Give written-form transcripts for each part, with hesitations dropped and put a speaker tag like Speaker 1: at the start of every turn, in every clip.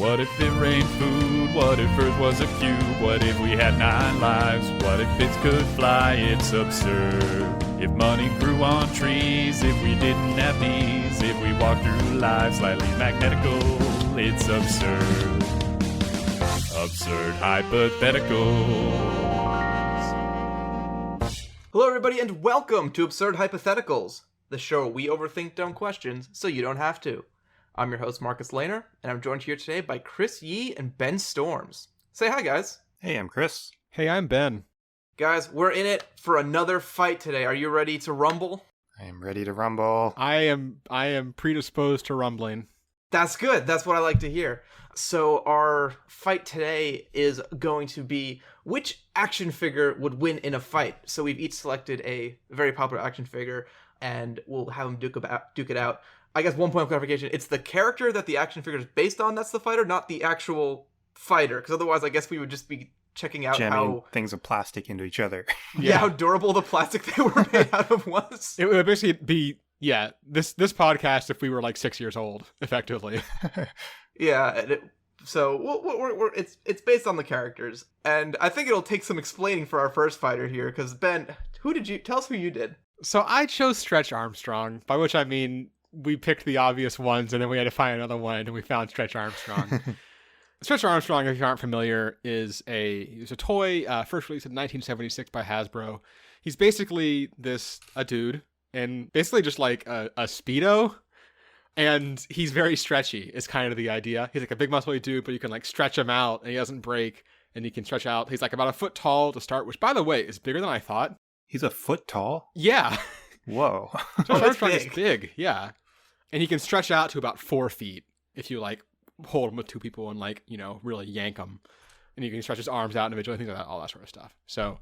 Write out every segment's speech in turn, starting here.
Speaker 1: What if it rained food? What if Earth was a cube? What if we had 9 lives? What if bits could fly? It's absurd. If money grew on trees, if we didn't have knees, if we walked through life slightly magnetical, it's absurd. Absurd Hypotheticals.
Speaker 2: Hello, everybody, and welcome to Absurd Hypotheticals, the show where we overthink dumb questions so you don't have to. I'm your host, Marcus Lehner, and I'm joined here today by Chris Yee and Ben Storms. Say hi, guys.
Speaker 3: Hey, I'm Chris.
Speaker 4: Hey, I'm Ben.
Speaker 2: Guys, we're in it for another fight today. Are you ready to rumble?
Speaker 3: I am ready to rumble.
Speaker 4: I am predisposed to rumbling.
Speaker 2: That's good. That's what I like to hear. So our fight today is going to be which action figure would win in a fight. So we've each selected a very popular action figure, and we'll have them duke it out. I guess 1 point of clarification, it's the character that the action figure is based on that's the fighter, not the actual fighter. Because otherwise, I guess we would just be checking out
Speaker 3: jamming
Speaker 2: how
Speaker 3: things of plastic into each other.
Speaker 2: Yeah, how durable the plastic they were made out of was.
Speaker 4: It would basically be, this podcast if we were like 6 years old, effectively.
Speaker 2: Yeah, so it's based on the characters. And I think it'll take some explaining for our first fighter here, because Ben, tell us who you did.
Speaker 4: So I chose Stretch Armstrong, by which I mean we picked the obvious ones, and then we had to find another one, and we found Stretch Armstrong. Stretch Armstrong, if you aren't familiar, is a toy, first released in 1976 by Hasbro. He's basically a dude, and basically just like a Speedo, and he's very stretchy, is kind of the idea. He's like a big muscly dude, but you can like stretch him out, and he doesn't break, and he can stretch out. He's like about a foot tall to start, which, by the way, is bigger than I thought.
Speaker 3: He's a foot tall?
Speaker 4: Yeah.
Speaker 3: Whoa.
Speaker 4: Stretch Armstrong is big, yeah. And he can stretch out to about 4 feet if you like hold him with 2 people and like, really yank him. And you can stretch his arms out individually, things like that, all that sort of stuff. So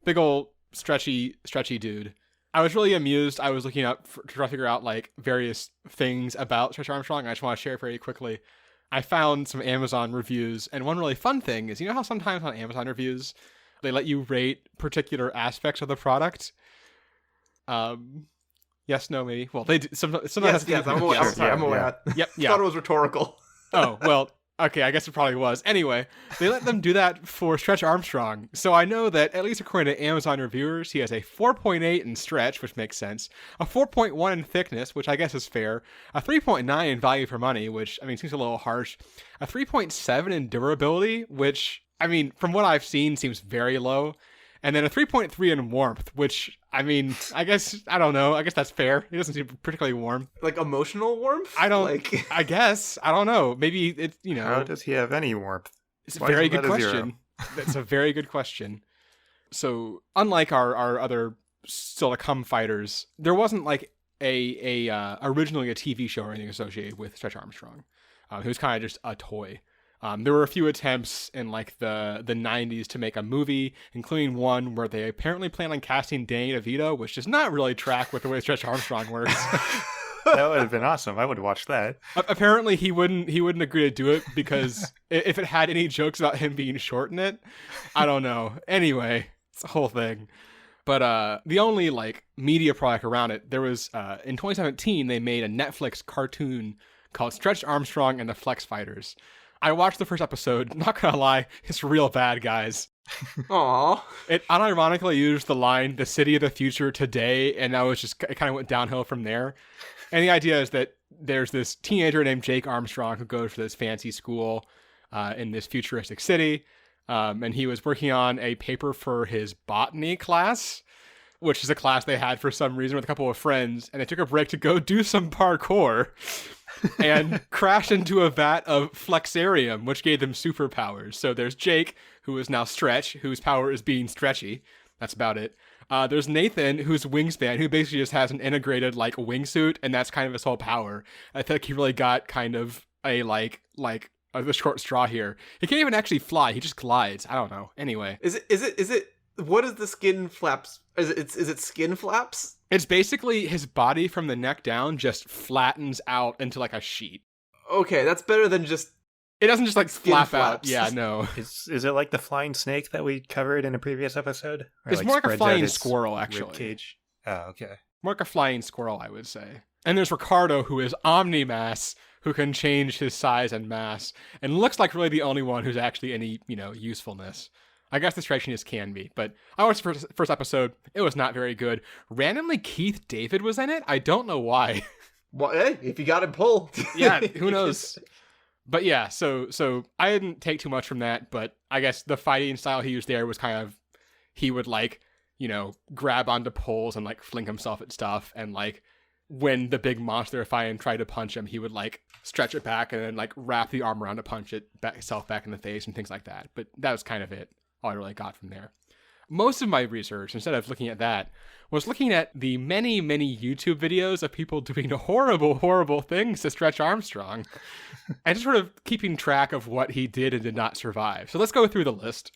Speaker 4: big old stretchy dude. I was really amused. I was looking up to try to figure out like various things about Stretch Armstrong. I just want to share very quickly. I found some Amazon reviews, and one really fun thing is, how sometimes on Amazon reviews, they let you rate particular aspects of the product? Yes, no, maybe. Well, they do. Sometimes
Speaker 2: yes, I'm aware.
Speaker 4: Yep, yeah.
Speaker 2: I thought it was rhetorical.
Speaker 4: Oh, well, okay, I guess it probably was. Anyway, they let them do that for Stretch Armstrong. So I know that, at least according to Amazon reviewers, he has a 4.8 in stretch, which makes sense, a 4.1 in thickness, which I guess is fair, a 3.9 in value for money, which, seems a little harsh, a 3.7 in durability, which, from what I've seen, seems very low, and then a 3.3 in warmth, which, I guess, I don't know. I guess that's fair. He doesn't seem particularly warm.
Speaker 2: Like emotional warmth?
Speaker 4: I guess. I don't know. Maybe it's,
Speaker 3: How does he have any warmth?
Speaker 4: It's a very good question. That's a very good question. So, unlike our other still to come fighters, there wasn't like originally a TV show or anything associated with Stretch Armstrong. He was kind of just a toy. There were a few attempts in like the 90s to make a movie, including one where they apparently plan on casting Danny DeVito, which does not really track with the way Stretch Armstrong works.
Speaker 3: That would have been awesome. I would watch that.
Speaker 4: Apparently he wouldn't agree to do it because if it had any jokes about him being short in it, I don't know. Anyway, it's a whole thing. But the only like media product around it, there was in 2017 they made a Netflix cartoon called Stretch Armstrong and the Flex Fighters. I watched the first episode. Not gonna lie, it's real bad, guys.
Speaker 2: Aww.
Speaker 4: It unironically used the line, "the city of the future today," and that was just, it kind of went downhill from there. And the idea is that there's this teenager named Jake Armstrong who goes to this fancy school in this futuristic city, and he was working on a paper for his botany class, which is a class they had for some reason with a couple of friends, and they took a break to go do some parkour. And crashed into a vat of flexarium, which gave them superpowers. So there's Jake, who is now Stretch, whose power is being stretchy. That's about it. There's Nathan, who's Wingspan, who basically just has an integrated like wingsuit, and that's kind of his whole power. I think he really got kind of a the short straw here. He can't even actually fly; he just glides. I don't know. Anyway,
Speaker 2: is it? What is the skin flaps? Is it skin flaps?
Speaker 4: It's basically his body from the neck down just flattens out into like a sheet.
Speaker 2: Okay, that's better than just...
Speaker 4: It doesn't just like flap
Speaker 2: flaps.
Speaker 4: out. Yeah, no.
Speaker 3: Is it like the flying snake that we covered in a previous episode? Or
Speaker 4: it's more like a flying squirrel, actually.
Speaker 3: Cage. Oh, okay.
Speaker 4: More like a flying squirrel, I would say. And there's Ricardo, who is Omnimass, who can change his size and mass, and looks like really the only one who's actually any, usefulness. I guess the strangeness can be, but I watched the first episode. It was not very good. Randomly, Keith David was in it. I don't know why.
Speaker 2: Well, hey, if you got it, pull.
Speaker 4: Yeah, who knows? But yeah, so I didn't take too much from that, but I guess the fighting style he used there was kind of, he would grab onto poles and fling himself at stuff, and when the big monster they're fighting tried to punch him, he would stretch it back and then wrap the arm around to punch itself back in the face and things like that. But that was kind of it. All I really got from there. Most of my research, instead of looking at that, was looking at the many, many YouTube videos of people doing horrible, horrible things to Stretch Armstrong, and just sort of keeping track of what he did and did not survive. So let's go through the list.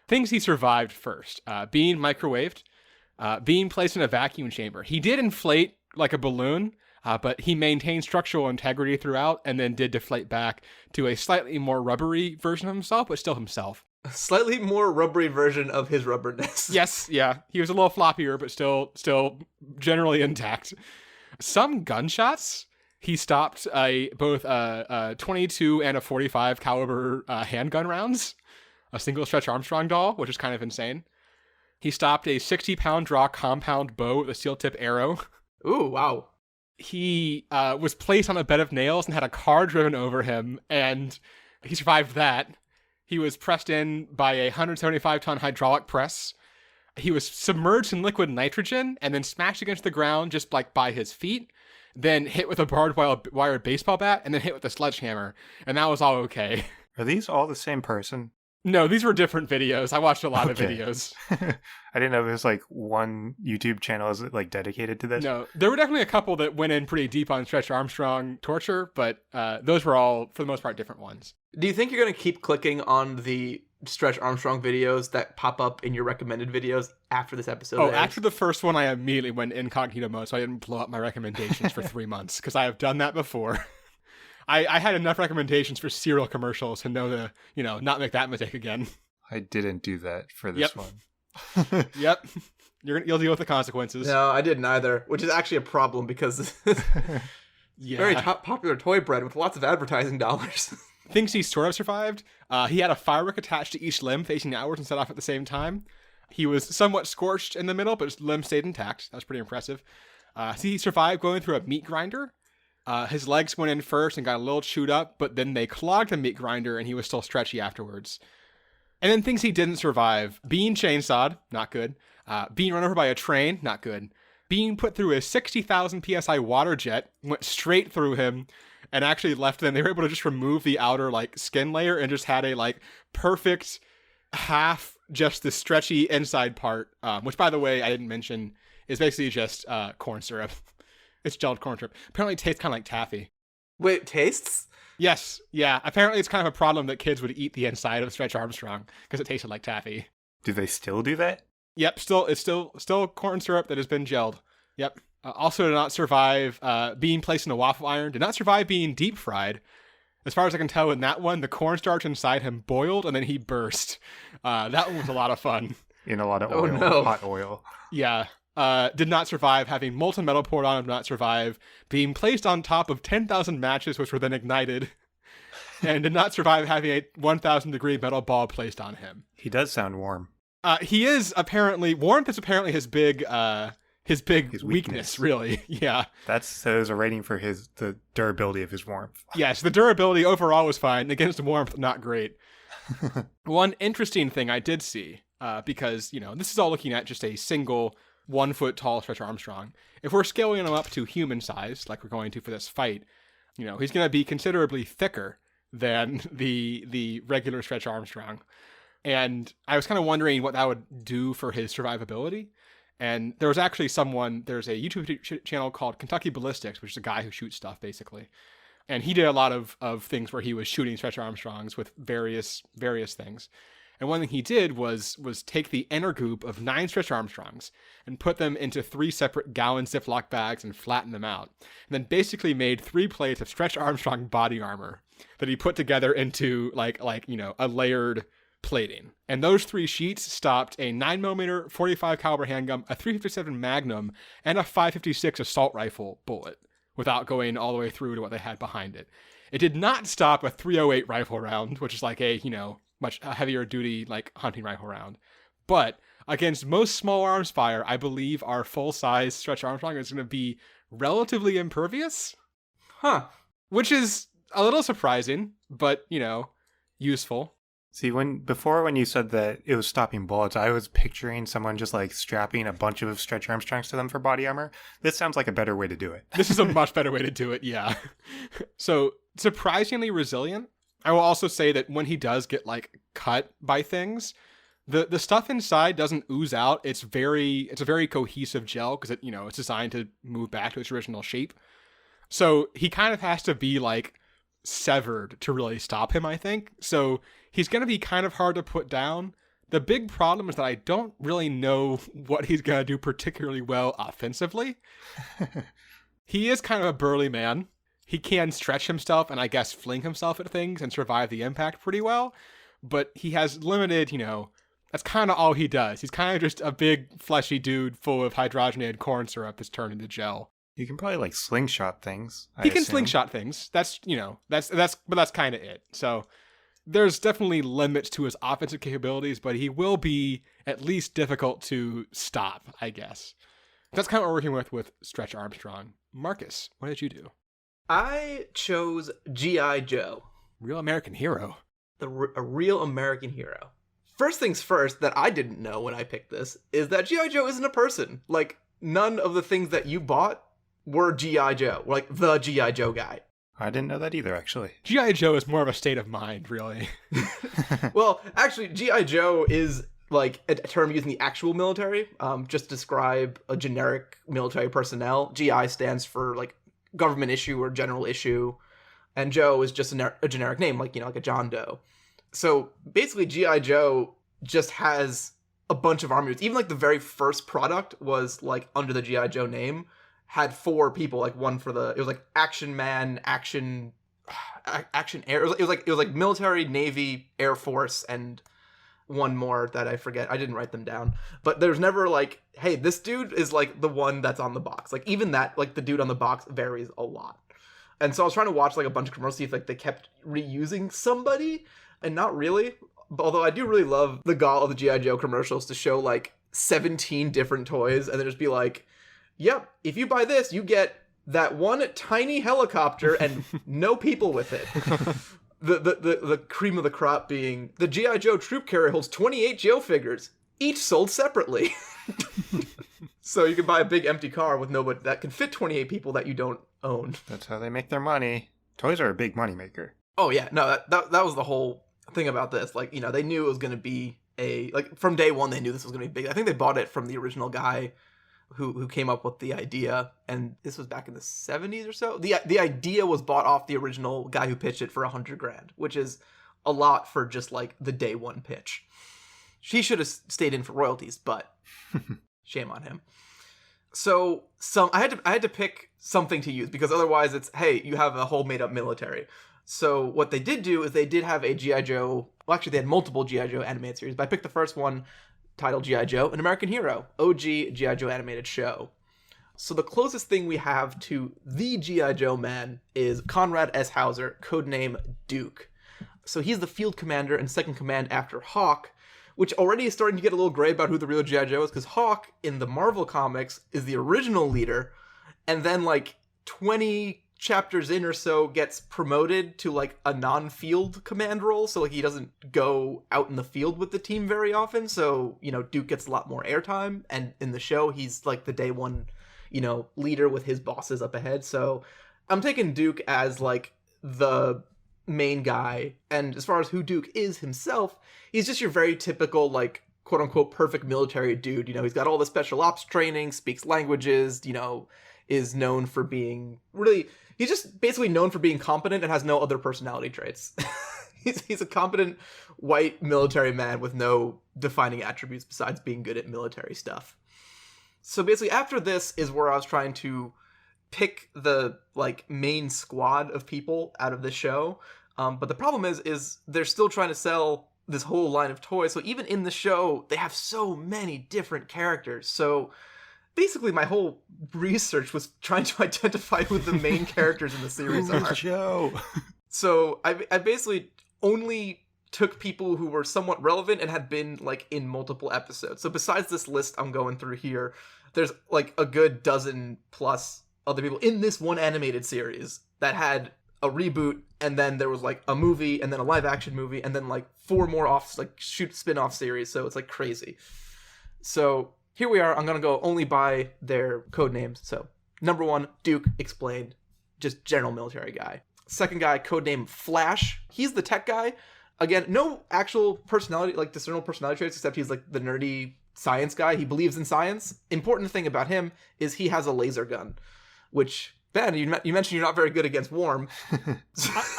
Speaker 4: Things he survived first. Being microwaved, being placed in a vacuum chamber. He did inflate like a balloon, but he maintained structural integrity throughout and then did deflate back to a slightly more rubbery version of himself, but still himself.
Speaker 2: A slightly more rubbery version of his rubberness.
Speaker 4: Yes, yeah. He was a little floppier, but still generally intact. Some gunshots, he stopped both a 22 and a 45 caliber handgun rounds. A single Stretch Armstrong doll, which is kind of insane. He stopped a 60-pound draw compound bow with a steel tip arrow.
Speaker 2: Ooh, wow.
Speaker 4: He was placed on a bed of nails and had a car driven over him, and he survived that. He was pressed in by a 175-ton hydraulic press. He was submerged in liquid nitrogen and then smashed against the ground just by his feet, then hit with a barbed wire baseball bat, and then hit with a sledgehammer. And that was all okay.
Speaker 3: Are these all the same person?
Speaker 4: No, these were different videos. I watched a lot of videos.
Speaker 3: I didn't know there was one YouTube channel is dedicated to this.
Speaker 4: No, there were definitely a couple that went in pretty deep on Stretch Armstrong torture, but those were all, for the most part, different ones.
Speaker 2: Do you think you're going to keep clicking on the Stretch Armstrong videos that pop up in your recommended videos after this episode?
Speaker 4: Oh, after the first one, I immediately went incognito mode, so I didn't blow up my recommendations for 3 months, because I have done that before. I had enough recommendations for cereal commercials to know to, not make that mistake again.
Speaker 3: I didn't do that for this one.
Speaker 4: Yep. You'll deal with the consequences.
Speaker 2: No, I didn't either, which is actually a problem because
Speaker 4: yeah.
Speaker 2: Very popular toy brand with lots of advertising dollars.
Speaker 4: Things he sort of survived. He had a firework attached to each limb facing outwards and set off at the same time. He was somewhat scorched in the middle, but his limb stayed intact. That was pretty impressive. He survived going through a meat grinder. His legs went in first and got a little chewed up, but then they clogged the meat grinder and he was still stretchy afterwards. And then things he didn't survive. Being chainsawed, not good. Being run over by a train, not good. Being put through a 60,000 PSI water jet, went straight through him and actually left them. They were able to just remove the outer skin layer and just had a perfect half, just the stretchy inside part, which by the way, I didn't mention, is basically just corn syrup. It's gelled corn syrup. Apparently it tastes kind of like taffy. Wait,
Speaker 2: it tastes?
Speaker 4: Yes. Yeah. Apparently it's kind of a problem that kids would eat the inside of Stretch Armstrong because it tasted like taffy.
Speaker 3: Do they still do that?
Speaker 4: Yep. It's still corn syrup that has been gelled. Yep. Also did not survive being placed in a waffle iron. Did not survive being deep fried. As far as I can tell in that one, the cornstarch inside him boiled and then he burst. That one was a lot of fun.
Speaker 3: In a lot of oil.
Speaker 2: Oh, no.
Speaker 3: Hot oil.
Speaker 4: Yeah. Did not survive having molten metal poured on him, did not survive being placed on top of 10,000 matches, which were then ignited, and did not survive having a 1,000 degree metal ball placed on him.
Speaker 3: He does sound warm.
Speaker 4: He is warmth is apparently his big weakness, really. Yeah.
Speaker 3: There's a rating for the durability of his warmth.
Speaker 4: Yes, the durability overall was fine. Against warmth, not great. One interesting thing I did see, because, this is all looking at just a single 1 foot tall Stretch Armstrong. If we're scaling him up to human size, like we're going to for this fight, he's going to be considerably thicker than the regular Stretch Armstrong. And I was kind of wondering what that would do for his survivability. And there was actually there's a YouTube channel called Kentucky Ballistics, which is a guy who shoots stuff basically. And he did a lot of things where he was shooting Stretch Armstrongs with various things. And one thing he did was take the inner goop of 9 Stretch Armstrongs and put them into 3 separate gallon Ziploc bags and flatten them out. And then basically made 3 plates of Stretch Armstrong body armor that he put together into a layered plating. And those 3 sheets stopped a 9mm 45 caliber handgun, a .357 Magnum, and a .556 assault rifle bullet without going all the way through to what they had behind it. It did not stop a .308 rifle round, which is like a, much heavier duty, like, hunting rifle round. But against most small arms fire, I believe our full-size Stretch Armstrong is going to be relatively impervious.
Speaker 2: Huh.
Speaker 4: Which is a little surprising, but, useful.
Speaker 3: See, when you said that it was stopping bullets, I was picturing someone just like strapping a bunch of Stretch Armstrongs to them for body armor. This sounds like a better way to do it.
Speaker 4: This is a much better way to do it, yeah. So, surprisingly resilient. I will also say that when he does get, like, cut by things, the stuff inside doesn't ooze out. It's a very cohesive gel because it's designed to move back to its original shape. So he kind of has to be, like, severed to really stop him, I think. So he's going to be kind of hard to put down. The big problem is that I don't really know what he's going to do particularly well offensively. He is kind of a burly man. He can stretch himself and I guess fling himself at things and survive the impact pretty well. But he has limited, that's kind of all he does. He's kind of just a big fleshy dude full of hydrogenated corn syrup that's turned into gel.
Speaker 3: You can probably like slingshot things.
Speaker 4: He can slingshot things. That's kind of it. So there's definitely limits to his offensive capabilities, but he will be at least difficult to stop, I guess. That's kind of what we're working with Stretch Armstrong. Marcus, what did you do?
Speaker 2: I chose G.I. Joe.
Speaker 4: Real American hero.
Speaker 2: A real American hero. First things first that I didn't know when I picked this is that G.I. Joe isn't a person. Like, none of the things that you bought were G.I. Joe. Like, the G.I. Joe guy.
Speaker 3: I didn't know that either, actually.
Speaker 4: G.I. Joe is more of a state of mind, really.
Speaker 2: Well, actually, G.I. Joe is, like, a term used in the actual military. Just to describe a generic military personnel. G.I. stands for, like, government issue or general issue. And Joe is just a generic name, like, like a John Doe. So, basically, G.I. Joe just has a bunch of armors. Even, like, the very first product was, like, under the G.I. Joe name. Had 4 people, like one for it was like Action Man, Action Air. It was like military, Navy, Air Force, and one more that I forget. I didn't write them down. But there's never like, hey, this dude is like the one that's on the box. Like even that, like the dude on the box varies a lot. And so I was trying to watch like a bunch of commercials, see if like they kept reusing somebody, and not really. Although I do really love the gall of the G.I. Joe commercials to show like 17 different toys and then just be like, yep, if you buy this, you get that one tiny helicopter and no people with it. The cream of the crop being the G.I. Joe troop carrier holds 28 Joe figures, each sold separately. So you can buy a big empty car with nobody that can fit 28 people that you don't own.
Speaker 3: That's how they make their money. Toys are a big moneymaker.
Speaker 2: Oh yeah, no, that was the whole thing about this. Like, they knew it was going to be from day one they knew this was going to be big. I think they bought it from the original guy who came up with the idea, and this was back in the 70s or so. The idea was bought off the original guy who pitched it for $100,000, which is a lot for just like the day one pitch. She should have stayed in for royalties, but shame on him. So I had to pick something to use because otherwise it's, hey, you have a whole made up military. So what they did do is they did have a G.I. Joe. Well, actually they had multiple G.I. Joe animated series, but I picked the first one, titled G.I. Joe, An American Hero, OG G.I. Joe animated show. So the closest thing we have to the G.I. Joe man is Conrad S. Hauser, codename Duke. So he's the field commander and second command after Hawk, which already is starting to get a little gray about who the real G.I. Joe is, because Hawk, in the Marvel comics, is the original leader, and then like 20 chapters in or so gets promoted to like a non-field command role, so like he doesn't go out in the field with the team very often, so Duke gets a lot more airtime, and in the show he's like the day one leader with his bosses up ahead. So I'm taking Duke as like the main guy, and as far as who Duke is himself, he's just your very typical like quote-unquote perfect military dude. He's got all the special ops training, speaks languages, is known for being really... He's just basically known for being competent and has no other personality traits. He's a competent white military man with no defining attributes besides being good at military stuff. So basically after this is where I was trying to pick the like main squad of people out of the show. But the problem is they're still trying to sell this whole line of toys. So even in the show, they have so many different characters. So basically, my whole research was trying to identify who the main characters in the series are.
Speaker 3: Joe.
Speaker 2: So I basically only took people who were somewhat relevant and had been like in multiple episodes. So besides this list I'm going through here, there's like a good dozen plus other people in this one animated series that had a reboot, and then there was like a movie, and then a live action movie, and then like 4 more spin-off series. So it's like crazy. So here we are. I'm gonna go only by their code names. So number 1, Duke, explained, just general military guy. Second guy, codename Flash. He's the tech guy. Again, no actual personality, like discernible personality traits, except he's like the nerdy science guy. He believes in science. Important thing about him is he has a laser gun, which, Ben, you mentioned you're not very good against Warm.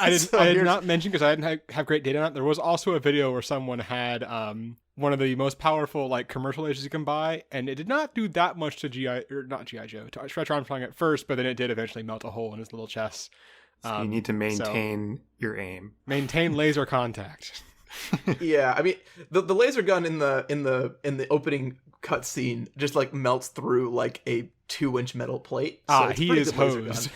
Speaker 4: I did not mention because I didn't have great data on it. There was also a video where someone had one of the most powerful like commercial lasers you can buy, and it did not do that much to not GI Joe, to Stretch Armstrong at first, but then it did eventually melt a hole in his little chest.
Speaker 3: So you need to maintain your aim.
Speaker 4: Maintain laser contact.
Speaker 2: Yeah, I mean the laser gun in the opening cutscene just like melts through like a 2-inch metal plate. So
Speaker 4: he is hosed.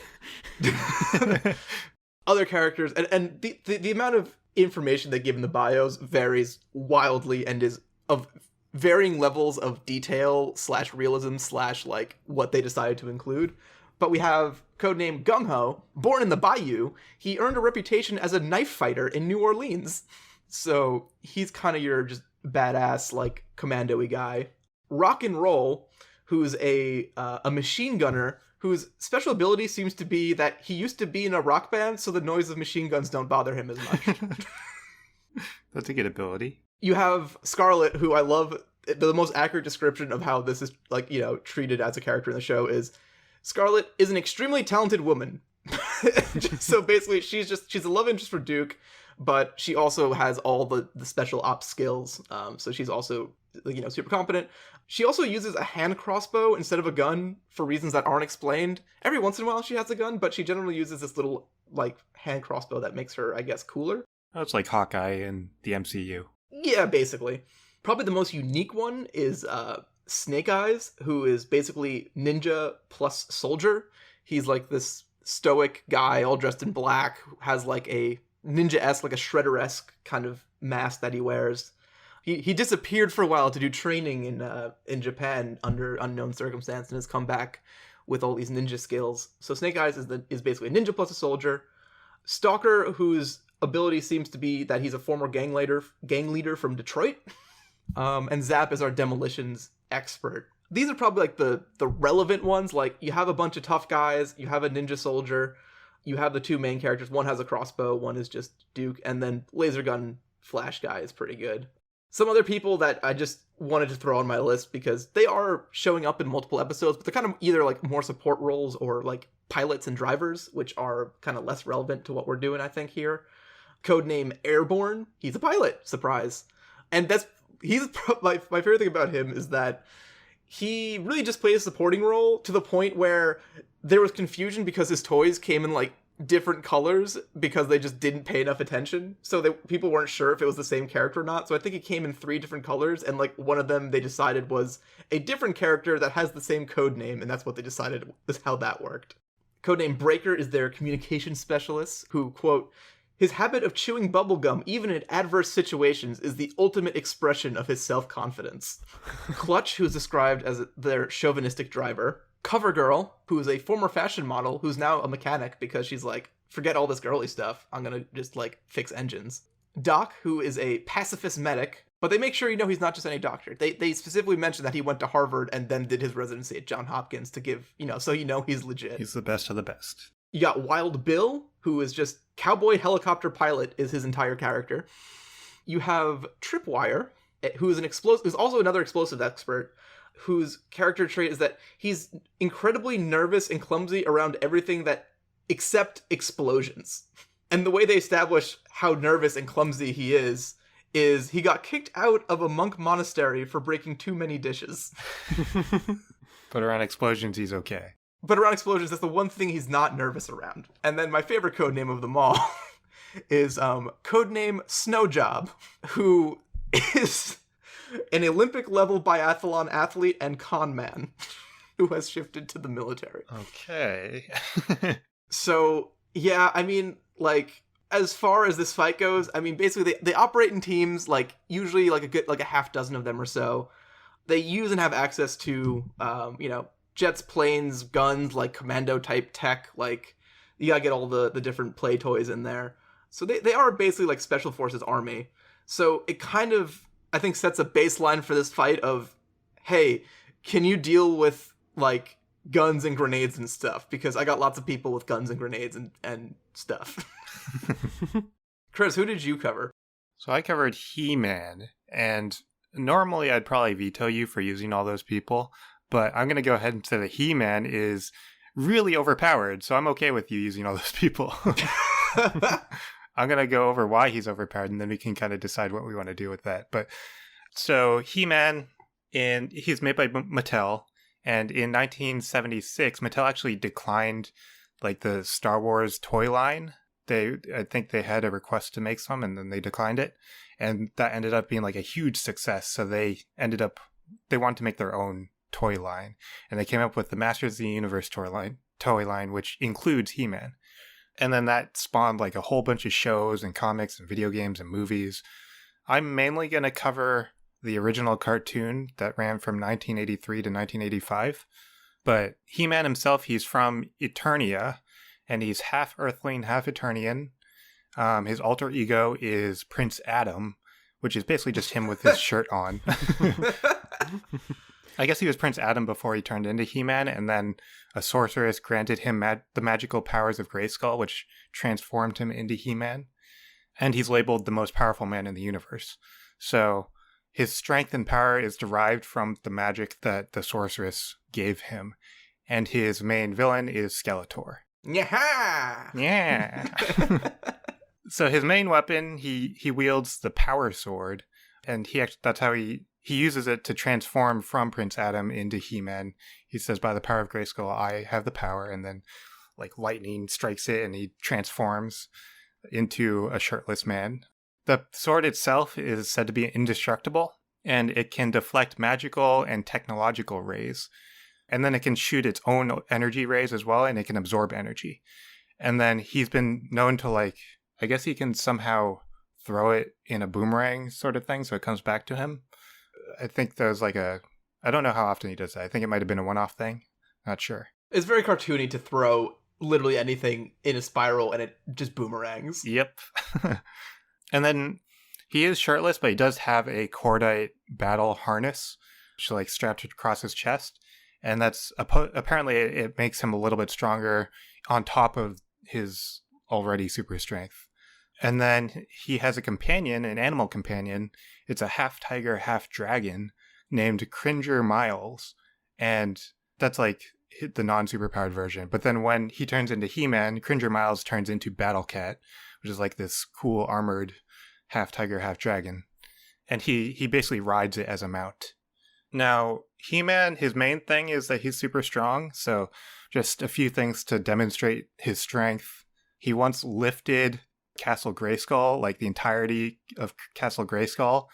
Speaker 2: Other characters and the amount of information they give in the bios varies wildly and is of varying levels of detail / realism / like what they decided to include. But we have codename Gung Ho. Born in the Bayou, he earned a reputation as a knife fighter in New Orleans. So he's kind of your just badass, like, commando-y guy. Rock and Roll, who's a machine gunner whose special ability seems to be that he used to be in a rock band, so the noise of machine guns don't bother him as much.
Speaker 3: That's a good ability.
Speaker 2: You have Scarlet, who I love. The most accurate description of how this is, like, you know, treated as a character in the show is Scarlet is an extremely talented woman. So basically, she's a love interest for Duke, but she also has all the special ops skills. So she's also, you know, super competent. She also uses a hand crossbow instead of a gun for reasons that aren't explained. Every once in a while she has a gun, but she generally uses this little, like, hand crossbow that makes her, I guess, cooler.
Speaker 3: Oh, it's like Hawkeye in the MCU.
Speaker 2: Yeah, basically. Probably the most unique one is Snake Eyes, who is basically ninja plus soldier. He's like this stoic guy all dressed in black, who has like a ninja-esque, like a Shredder-esque kind of mask that he wears. He disappeared for a while to do training in Japan under unknown circumstance and has come back with all these ninja skills. So Snake Eyes is basically a ninja plus a soldier. Stalker, whose ability seems to be that he's a former gang leader from Detroit. And Zap is our demolitions expert. These are probably like the relevant ones. Like, you have a bunch of tough guys, you have a ninja soldier, you have the 2 main characters. One has a crossbow, one is just Duke, and then laser gun Flash guy is pretty good. Some other people that I just wanted to throw on my list because they are showing up in multiple episodes, but they're kind of either like more support roles or like pilots and drivers, which are kind of less relevant to what we're doing, I think, here. Codename Airborne, he's a pilot, surprise. And my favorite thing about him is that he really just plays a supporting role to the point where there was confusion because his toys came in like different colors because they just didn't pay enough attention. So people weren't sure if it was the same character or not. So I think it came in 3 different colors, and like one of them they decided was a different character that has the same code name, and that's what they decided is how that worked. Codename Breaker is their communication specialist who, quote, his habit of chewing bubblegum even in adverse situations is the ultimate expression of his self-confidence. Clutch, who is described as their chauvinistic driver. Covergirl, who is a former fashion model who's now a mechanic because she's like, forget all this girly stuff, I'm gonna just like fix engines. Doc, who is a pacifist medic, but they make sure you know he's not just any doctor. They specifically mention that he went to Harvard and then did his residency at Johns Hopkins to give, you know, so you know he's legit.
Speaker 3: He's the best of the best.
Speaker 2: You got Wild Bill, who is just cowboy helicopter pilot is his entire character. You have Tripwire, who is who's also another explosive expert, whose character trait is that he's incredibly nervous and clumsy around everything except explosions. And the way they establish how nervous and clumsy he is he got kicked out of a monk monastery for breaking too many dishes.
Speaker 3: But around explosions, he's okay.
Speaker 2: But around explosions, that's the one thing he's not nervous around. And then my favorite codename of them all is codename Snowjob, who is an Olympic-level biathlon athlete and con man who has shifted to the military.
Speaker 3: Okay.
Speaker 2: So, yeah, I mean, like, as far as this fight goes, I mean, basically they operate in teams, like usually like a half dozen of them or so. They use and have access to, jets, planes, guns, like commando type tech. Like you gotta get all the different play toys in there. So they are basically like special forces army. So it kind of, I think, sets a baseline for this fight of, hey, can you deal with like guns and grenades and stuff? Because I got lots of people with guns and grenades and stuff. Chris, who did you cover?
Speaker 3: So I covered He-Man, and normally I'd probably veto you for using all those people, but I'm going to go ahead and say that He-Man is really overpowered, so I'm okay with you using all those people. I'm going to go over why he's overpowered, and then we can kind of decide what we want to do with that. But so He-Man, and he's made by Mattel, and in 1976, Mattel actually declined like the Star Wars toy line. I think they had a request to make some, and then they declined it, and that ended up being like a huge success. So they wanted to make their own toy line, and they came up with the Masters of the Universe toy line, which includes He-Man. And then that spawned like a whole bunch of shows and comics and video games and movies. I'm mainly going to cover the original cartoon that ran from 1983 to 1985. But He-Man himself, he's from Eternia, and he's half Earthling, half Eternian. His alter ego is Prince Adam, which is basically just him with his shirt on. I guess he was Prince Adam before he turned into He-Man, and then a sorceress granted him the magical powers of Grayskull, which transformed him into He-Man. And he's labeled the most powerful man in the universe. So his strength and power is derived from the magic that the sorceress gave him. And his main villain is Skeletor. Yeah. So his main weapon, he wields the Power Sword, and that's how he uses it to transform from Prince Adam into He-Man. He says, by the power of Grayskull, I have the power, and then like lightning strikes it, and he transforms into a shirtless man. The sword itself is said to be indestructible, and it can deflect magical and technological rays. And then it can shoot its own energy rays as well, and it can absorb energy. And then he's been known to I guess he can somehow throw it in a boomerang sort of thing, so it comes back to him. I think there's I don't know how often he does that. I think it might have been a one-off thing. Not sure.
Speaker 2: It's very cartoony to throw literally anything in a spiral and it just boomerangs.
Speaker 3: Yep. And then he is shirtless, but he does have a cordite battle harness, which strapped across his chest. And that's apparently it makes him a little bit stronger on top of his already super strength. And then he has a companion, an animal companion. It's a half tiger, half dragon named Cringer Miles. And that's the non-superpowered version. But then when he turns into He-Man, Cringer Miles turns into Battle Cat, which is this cool armored half tiger, half dragon. And he basically rides it as a mount. Now, He-Man, his main thing is that he's super strong, so just a few things to demonstrate his strength. He once lifted Castle Grayskull, the entirety of Castle Grayskull,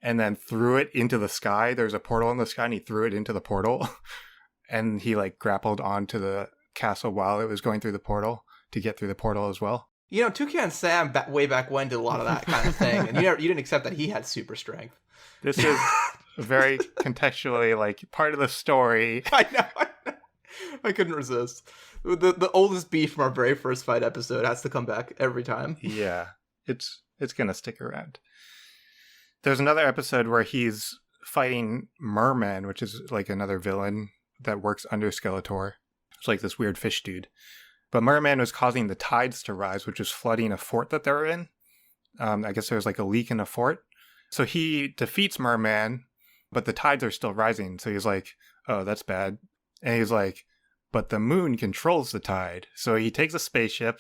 Speaker 3: and then threw it into the sky. There's a portal in the sky, and he threw it into the portal. And he, grappled onto the castle while it was going through the portal to get through the portal as well.
Speaker 2: Toucan Sam way back when did a lot of that kind of thing, and you didn't accept that he had super strength.
Speaker 3: This is very contextually part of the story.
Speaker 2: I know. I couldn't resist. The oldest beef from our very first fight episode has to come back every time.
Speaker 3: Yeah, it's gonna stick around. There's another episode where he's fighting Merman, which is another villain that works under Skeletor. It's this weird fish dude. But Merman was causing the tides to rise, which was flooding a fort that they were in. I guess there was a leak in a fort. So he defeats Merman, but the tides are still rising. So he's oh, that's bad. And he's but the moon controls the tide. So he takes a spaceship,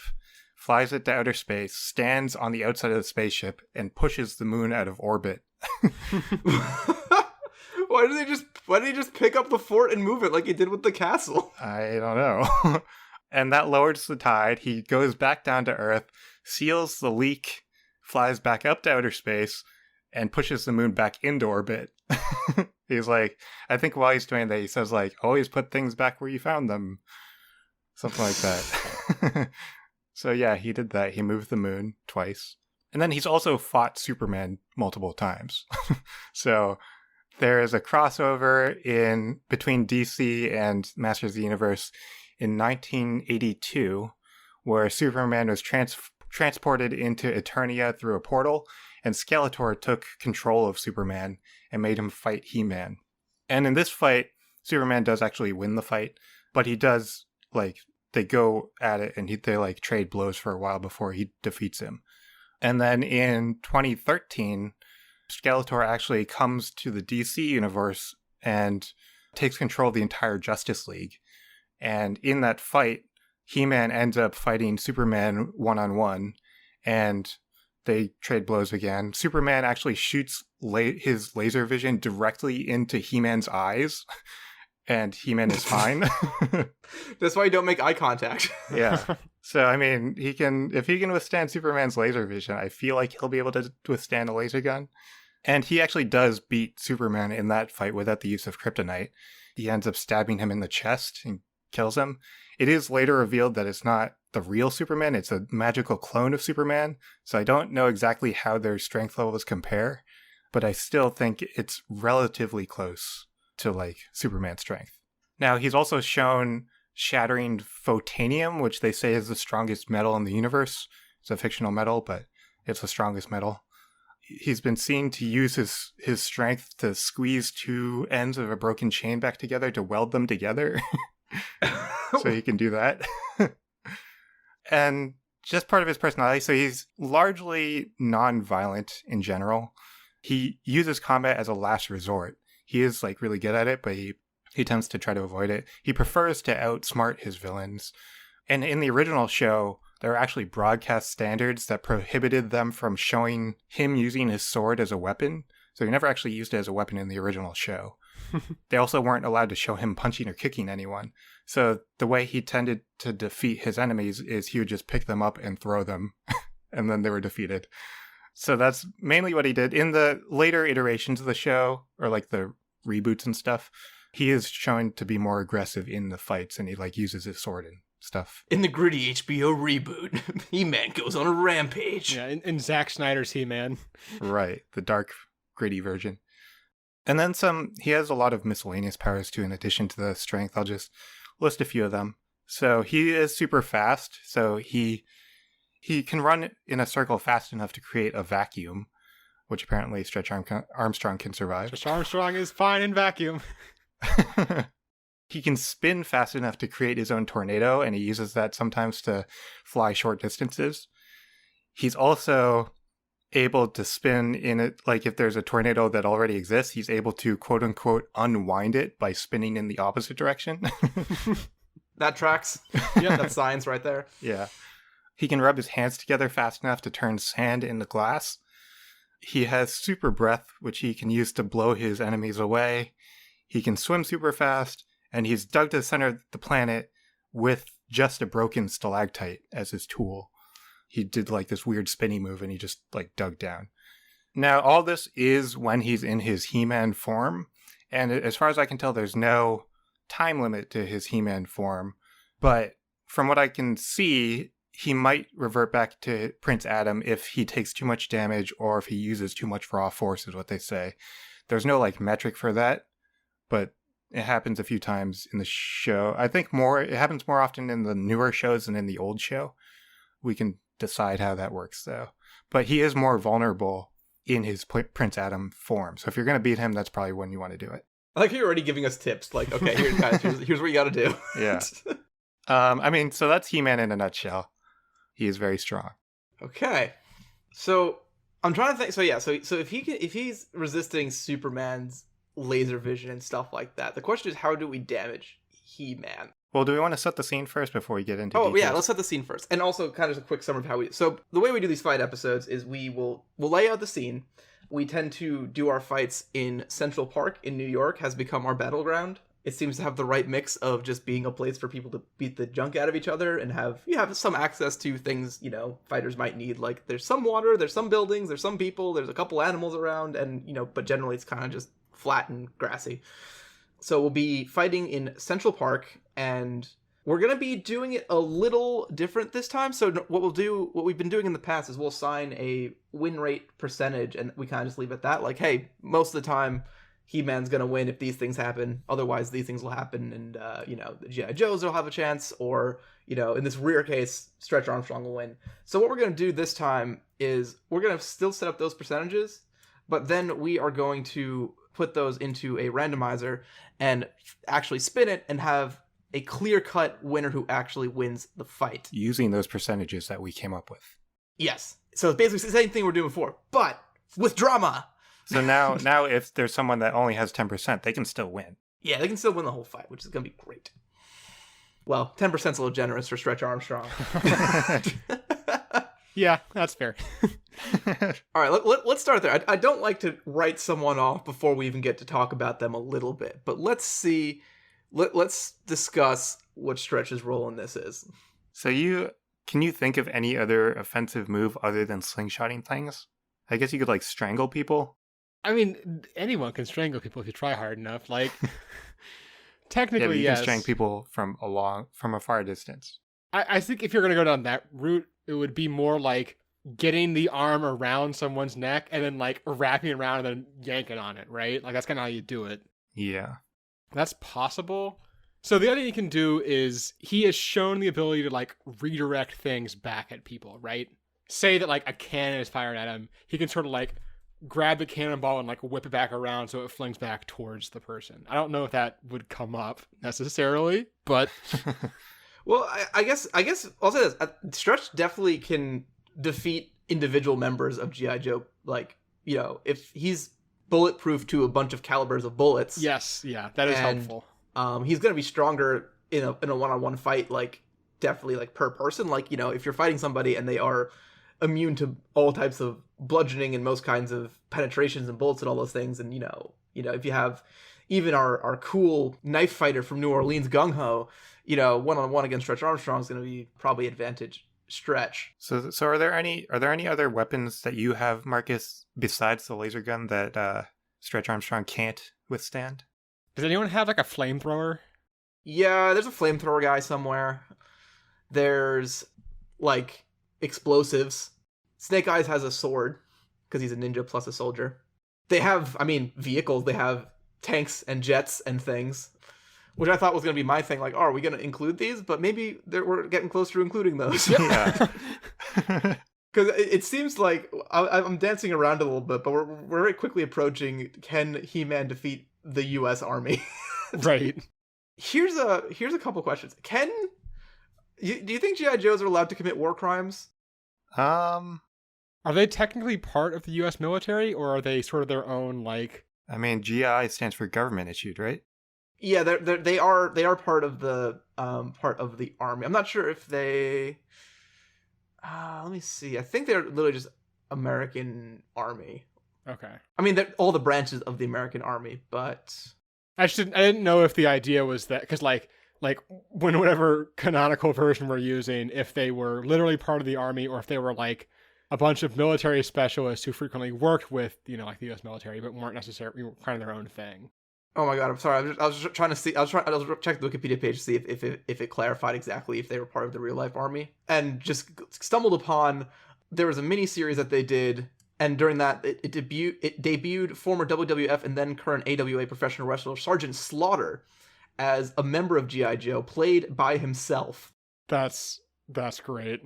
Speaker 3: flies it to outer space, stands on the outside of the spaceship, and pushes the moon out of orbit.
Speaker 2: Why did he just pick up the fort and move it like he did with the castle?
Speaker 3: I don't know. And that lowers the tide. He goes back down to Earth, seals the leak, flies back up to outer space, and pushes the moon back into orbit. He's I think while he's doing that, he says always put things back where you found them. Something like that. So yeah, he did that. He moved the moon twice. And then he's also fought Superman multiple times. So there is a crossover in between DC and Masters of the Universe in 1982 where Superman was transported into Eternia through a portal, and Skeletor took control of Superman and made him fight He-Man. And in this fight, Superman does actually win the fight, but he does, like, they go at it and they, like, trade blows for a while before he defeats him. And then in 2013, Skeletor actually comes to the DC universe and takes control of the entire Justice League. And in that fight, He-Man ends up fighting Superman one-on-one, and they trade blows again. Superman actually shoots his laser vision directly into He-Man's eyes, and He-Man is fine.
Speaker 2: That's why you don't make eye contact.
Speaker 3: Yeah. So, I mean, if he can withstand Superman's laser vision, I feel like he'll be able to withstand a laser gun. And he actually does beat Superman in that fight without the use of kryptonite. He ends up stabbing him in the chest and kills him. It is later revealed that it's not the real Superman, it's a magical clone of Superman, so I don't know exactly how their strength levels compare, but I still think it's relatively close to, like, Superman's strength. Now, he's also shown shattering photanium, which they say is the strongest metal in the universe. It's a fictional metal, but it's the strongest metal. He's been seen to use his strength to squeeze two ends of a broken chain back together to weld them together. So he can do that. And just part of his personality, so he's largely non-violent in general. He uses combat as a last resort. He is, like, really good at it, but he tends to try to avoid it. He prefers to outsmart his villains. And in the original show, there are actually broadcast standards that prohibited them from showing him using his sword as a weapon. So he never actually used it as a weapon in the original show. They also weren't allowed to show him punching or kicking anyone. So the way he tended to defeat his enemies is he would just pick them up and throw them, and then they were defeated. So that's mainly what he did. In the later iterations of the show, or like the reboots and stuff, he is shown to be more aggressive in the fights, and he, like, uses his sword and stuff.
Speaker 2: In the gritty HBO reboot, He-Man goes on a rampage.
Speaker 4: Yeah, in Zack Snyder's He-Man.
Speaker 3: Right, the dark, gritty version. And then he has a lot of miscellaneous powers too, in addition to the strength. I'll just list a few of them. So he is super fast, so he can run in a circle fast enough to create a vacuum, which apparently Stretch Armstrong can survive.
Speaker 4: Stretch Armstrong is fine in vacuum.
Speaker 3: He can spin fast enough to create his own tornado, and he uses that sometimes to fly short distances. He's also able to spin in it, like if there's a tornado that already exists, he's able to quote-unquote unwind it by spinning in the opposite direction.
Speaker 2: That tracks. Yeah, that's science right there.
Speaker 3: Yeah. He can rub his hands together fast enough to turn sand into glass. He has super breath, which he can use to blow his enemies away. He can swim super fast, and he's dug to the center of the planet with just a broken stalactite as his tool. He did, like, this weird spinny move, and he just, like, dug down. Now, all this is when he's in his He-Man form, and as far as I can tell, there's no time limit to his He-Man form, but from what I can see, he might revert back to Prince Adam if he takes too much damage or if he uses too much raw force, is what they say. There's no, like, metric for that, but it happens a few times in the show. I think it happens more often in the newer shows than in the old show. We can decide how that works, though. But he is more vulnerable in his Prince Adam form. So if you're going to beat him, that's probably when you want to do it.
Speaker 2: I like how you're already giving us tips. Like, okay, here, guys, here's what you got to do.
Speaker 3: Yeah. I mean, so that's He-Man in a nutshell. He is very strong.
Speaker 2: Okay. So I'm trying to think. So yeah, so if he's resisting Superman's laser vision and stuff like that, the question is, how do we damage He-Man?
Speaker 3: Well, do we want to set the scene first before we get into details?
Speaker 2: Yeah, let's set the scene first. And also kind of a quick summary of how so the way we do these fight episodes is we'll lay out the scene. We tend to do our fights in Central Park in New York, has become our battleground. It seems to have the right mix of just being a place for people to beat the junk out of each other and have some access to things, fighters might need. Like, there's some water, there's some buildings, there's some people, there's a couple animals around, and, but generally it's kind of just flat and grassy. So we'll be fighting in Central Park, and We're going to be doing it a little different this time. So what we've been doing in the past is we'll assign a win rate percentage, and we kind of just leave it at that. Like, hey, most of the time, He-Man's going to win if these things happen. Otherwise, these things will happen, and, the G.I. Joes will have a chance, or, in this rare case, Stretch Armstrong will win. So what we're going to do this time is we're going to still set up those percentages, but then we are going to put those into a randomizer and actually spin it and have a clear-cut winner who actually wins the fight.
Speaker 3: Using those percentages that we came up with.
Speaker 2: Yes. So it's basically the same thing we're doing before, but with drama.
Speaker 3: So now if there's someone that only has 10%, they can still win.
Speaker 2: Yeah, they can still win the whole fight, which is going to be great. Well, 10%'s a little generous for Stretch Armstrong.
Speaker 4: Yeah, that's fair.
Speaker 2: All right, let's start there. I don't like to write someone off before we even get to talk about them a little bit, but let's see. Let's discuss what Stretch's role in this is.
Speaker 3: So can you think of any other offensive move other than slingshotting things? I guess you could strangle people.
Speaker 4: I mean, anyone can strangle people if you try hard enough. Like, technically,
Speaker 3: yeah, but you
Speaker 4: yes.
Speaker 3: can strangle people from a far distance.
Speaker 4: I think if you're going to go down that route, it would be more like getting the arm around someone's neck and then wrapping it around and then yanking on it, right? Like, that's kind of how you do it.
Speaker 3: Yeah.
Speaker 4: That's possible. So the other thing you can do is he has shown the ability to redirect things back at people, right? Say that a cannon is fired at him. He can sort of grab the cannonball and whip it back around so it flings back towards the person. I don't know if that would come up necessarily, but
Speaker 2: well, I guess I'll say this. Stretch definitely can defeat individual members of G.I. Joe. If he's bulletproof to a bunch of calibers of bullets.
Speaker 4: Yes, yeah, that is helpful.
Speaker 2: He's going to be stronger in a one-on-one fight, definitely per person. If you're fighting somebody and they are immune to all types of bludgeoning and most kinds of penetrations and bullets and all those things, and if you have even our cool knife fighter from New Orleans, Gung Ho, one-on-one against Stretch Armstrong is going to be probably advantage Stretch.
Speaker 3: So are there any other weapons that you have, Marcus, besides the laser gun that Stretch Armstrong can't withstand?
Speaker 4: Does anyone have a flamethrower?
Speaker 2: Yeah, there's a flamethrower guy somewhere. There's explosives. Snake Eyes has a sword because he's a ninja plus a soldier. They have, vehicles. They have tanks and jets and things, which I thought was going to be my thing. Are we going to include these? But maybe we're getting closer to including those.
Speaker 3: Yeah.
Speaker 2: Because it seems like I'm dancing around a little bit, but we're very quickly approaching, can He-Man defeat the U.S. Army?
Speaker 4: Right.
Speaker 2: Here's a couple questions. Do you think G.I. Joes are allowed to commit war crimes?
Speaker 4: Are they technically part of the U.S. military, or are they sort of their own
Speaker 3: GI stands for government issued, right?
Speaker 2: Yeah, they are part of the army. I'm not sure if they. Let me see. I think they're literally just American Army.
Speaker 4: Okay.
Speaker 2: They're all the branches of the American Army, but
Speaker 4: I didn't know if the idea was that because whatever canonical version we're using, if they were literally part of the army or if they were a bunch of military specialists who frequently worked with the U.S. military but weren't necessarily kind of their own thing.
Speaker 2: Oh my god, I'm sorry. I was just trying to see. I was check the Wikipedia page to see if it clarified exactly if they were part of the real life army, and just stumbled upon there was a mini series that they did, and during that it debuted former WWF and then current AWA professional wrestler Sergeant Slaughter as a member of G.I. Joe, played by himself.
Speaker 4: That's great.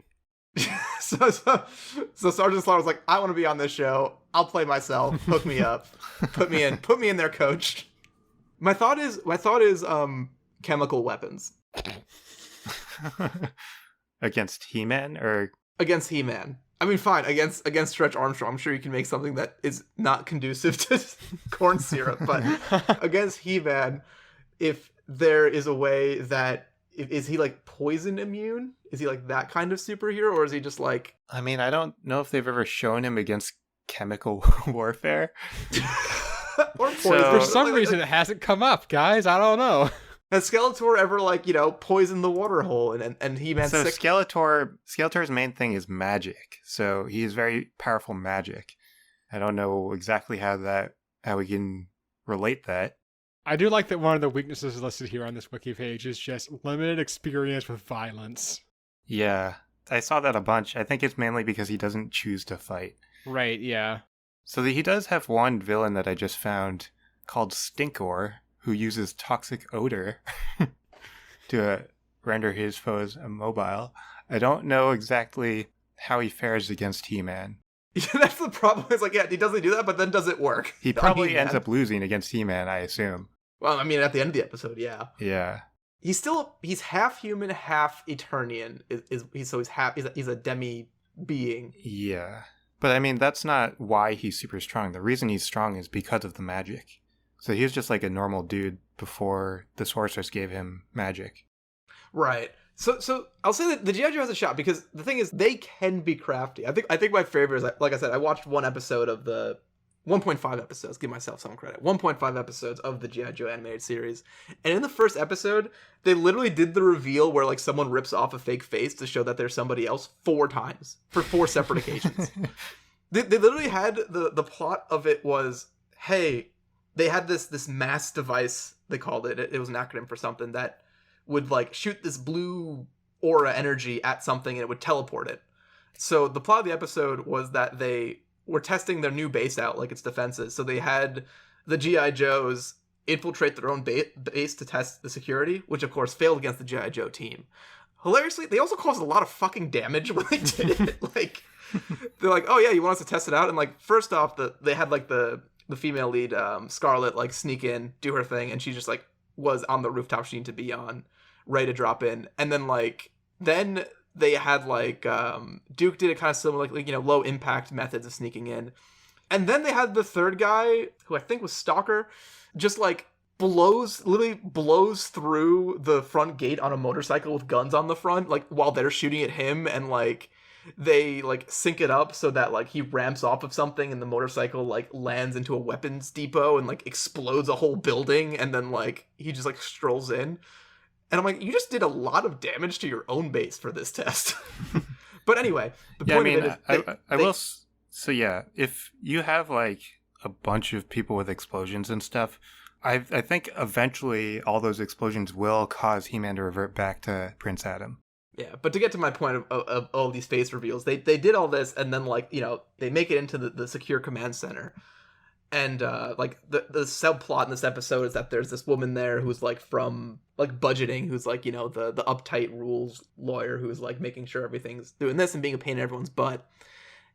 Speaker 2: So Sergeant Slaughter was like, I want to be on this show. I'll play myself. Hook me up. Put me in there, coach. My thought is chemical weapons.
Speaker 3: Against He-Man or
Speaker 2: against He-Man? Fine, against Stretch Armstrong. I'm sure you can make something that is not conducive to corn syrup, but against He-Man, if there is a way that is he poison immune? Is he that kind of superhero, or is he just
Speaker 3: I don't know if they've ever shown him against chemical warfare.
Speaker 2: Or poison.
Speaker 4: For some reason, it hasn't come up, guys. I don't know.
Speaker 2: Has Skeletor ever poisoned the water hole and He-Man's
Speaker 3: so
Speaker 2: sick?
Speaker 3: Skeletor's main thing is magic. So he is very powerful magic. I don't know exactly how we can relate that.
Speaker 4: I do like that one of the weaknesses listed here on this wiki page is just limited experience with violence.
Speaker 3: Yeah, I saw that a bunch. I think it's mainly because he doesn't choose to fight.
Speaker 4: Right, yeah.
Speaker 3: So he does have one villain that I just found called Stinkor, who uses toxic odor to render his foes immobile. I don't know exactly how he fares against He-Man.
Speaker 2: Yeah, that's the problem. It's like, yeah, he doesn't do that, but then does it work?
Speaker 3: He probably ends up losing against He-Man, I assume.
Speaker 2: Well, I mean, at the end of the episode, yeah.
Speaker 3: Yeah.
Speaker 2: He's half human, half Eternian. He's a demi being.
Speaker 3: Yeah. But I mean, that's not why he's super strong. The reason he's strong is because of the magic. So he was just like a normal dude before the sorceress gave him magic.
Speaker 2: Right. So I'll say that the G.I. Joe has a shot because the thing is they can be crafty. I think my favorite is, like I said, I watched one episode of the 1.5 episodes, give myself some credit, 1.5 episodes of the G.I. Joe animated series. And in the first episode, they literally did the reveal where like someone rips off a fake face to show that there's somebody else 4 times for 4 separate occasions. They literally had the plot of it was, hey, they had this mass device, they called it. It was an acronym for something that would like shoot this blue aura energy at something and it would teleport it. So the plot of the episode was that they were testing their new base out, like its defenses. So they had the G.I. Joes infiltrate their own base to test the security, which of course failed against the G.I. Joe team. Hilariously, they also caused a lot of fucking damage when they did it. Like, they're like, oh yeah, you want us to test it out? And like, first off, they had like the female lead, Scarlet, like sneak in, do her thing, and she just like was on the rooftop she needed to be on, ready to drop in. And then then they had like Duke did a kind of similar, like low impact methods of sneaking in. And then they had the third guy, who I think was Stalker, just like literally blows through the front gate on a motorcycle with guns on the front, like while they're shooting at him, and like they like sync it up so that like he ramps off of something and the motorcycle like lands into a weapons depot and like explodes a whole building, and then like he just like strolls in. And I'm like, you just did a lot of damage to your own base for this test. But anyway, the point of it is...
Speaker 3: So yeah, if you have like a bunch of people with explosions and stuff, I think eventually all those explosions will cause He-Man to revert back to Prince Adam.
Speaker 2: Yeah, but to get to my point of all these face reveals, they did all this, and then like, they make it into the secure command center. And like the subplot in this episode is that there's this woman there who's like from like budgeting, who's like the uptight rules lawyer who's like making sure everything's doing this and being a pain in everyone's butt.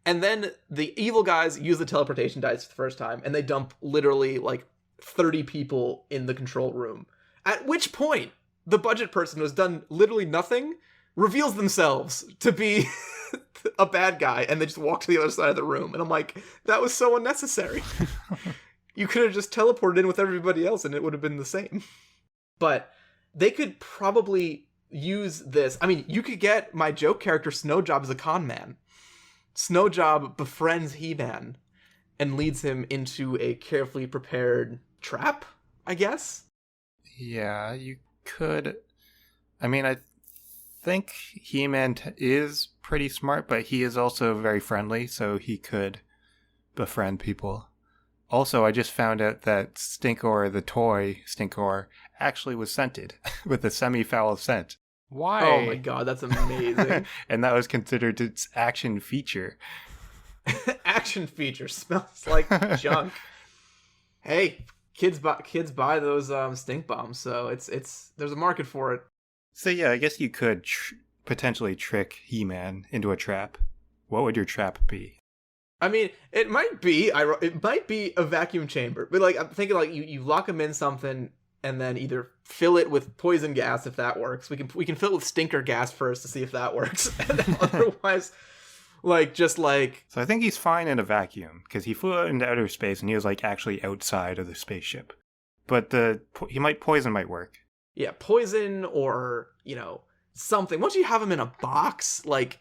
Speaker 2: And then the evil guys use the teleportation dice for the first time, and they dump literally like 30 people in the control room. At which point the budget person who's done literally nothing reveals themselves to be a bad guy, and they just walk to the other side of the room. And I'm like, that was so unnecessary. You could have just teleported in with everybody else and it would have been the same. But they could probably use this. I mean, you could get my joke character Snowjob as a con man. Snowjob befriends He-Man and leads him into a carefully prepared trap, I guess.
Speaker 3: Yeah, you could. I mean, I think He-Man is pretty smart, but he is also very friendly, so he could befriend people. Also, I just found out that Stinkor, the toy Stinkor, actually was scented with a semi-foul scent.
Speaker 4: Why?
Speaker 2: Oh my god, that's amazing.
Speaker 3: And that was considered its action feature.
Speaker 2: Action feature smells like junk. Hey, kids buy those stink bombs, so it's there's a market for it.
Speaker 3: So yeah, I guess you could potentially trick He-Man into a trap. What would your trap be?
Speaker 2: I mean, it might be a vacuum chamber, but like I'm thinking like you lock him in something and then either fill it with poison gas if that works. We can fill it with stinker gas first to see if that works, and then otherwise, So
Speaker 3: I think he's fine in a vacuum because he flew out into outer space and he was like actually outside of the spaceship. But poison might work.
Speaker 2: Yeah, poison or something. Once you have him in a box, like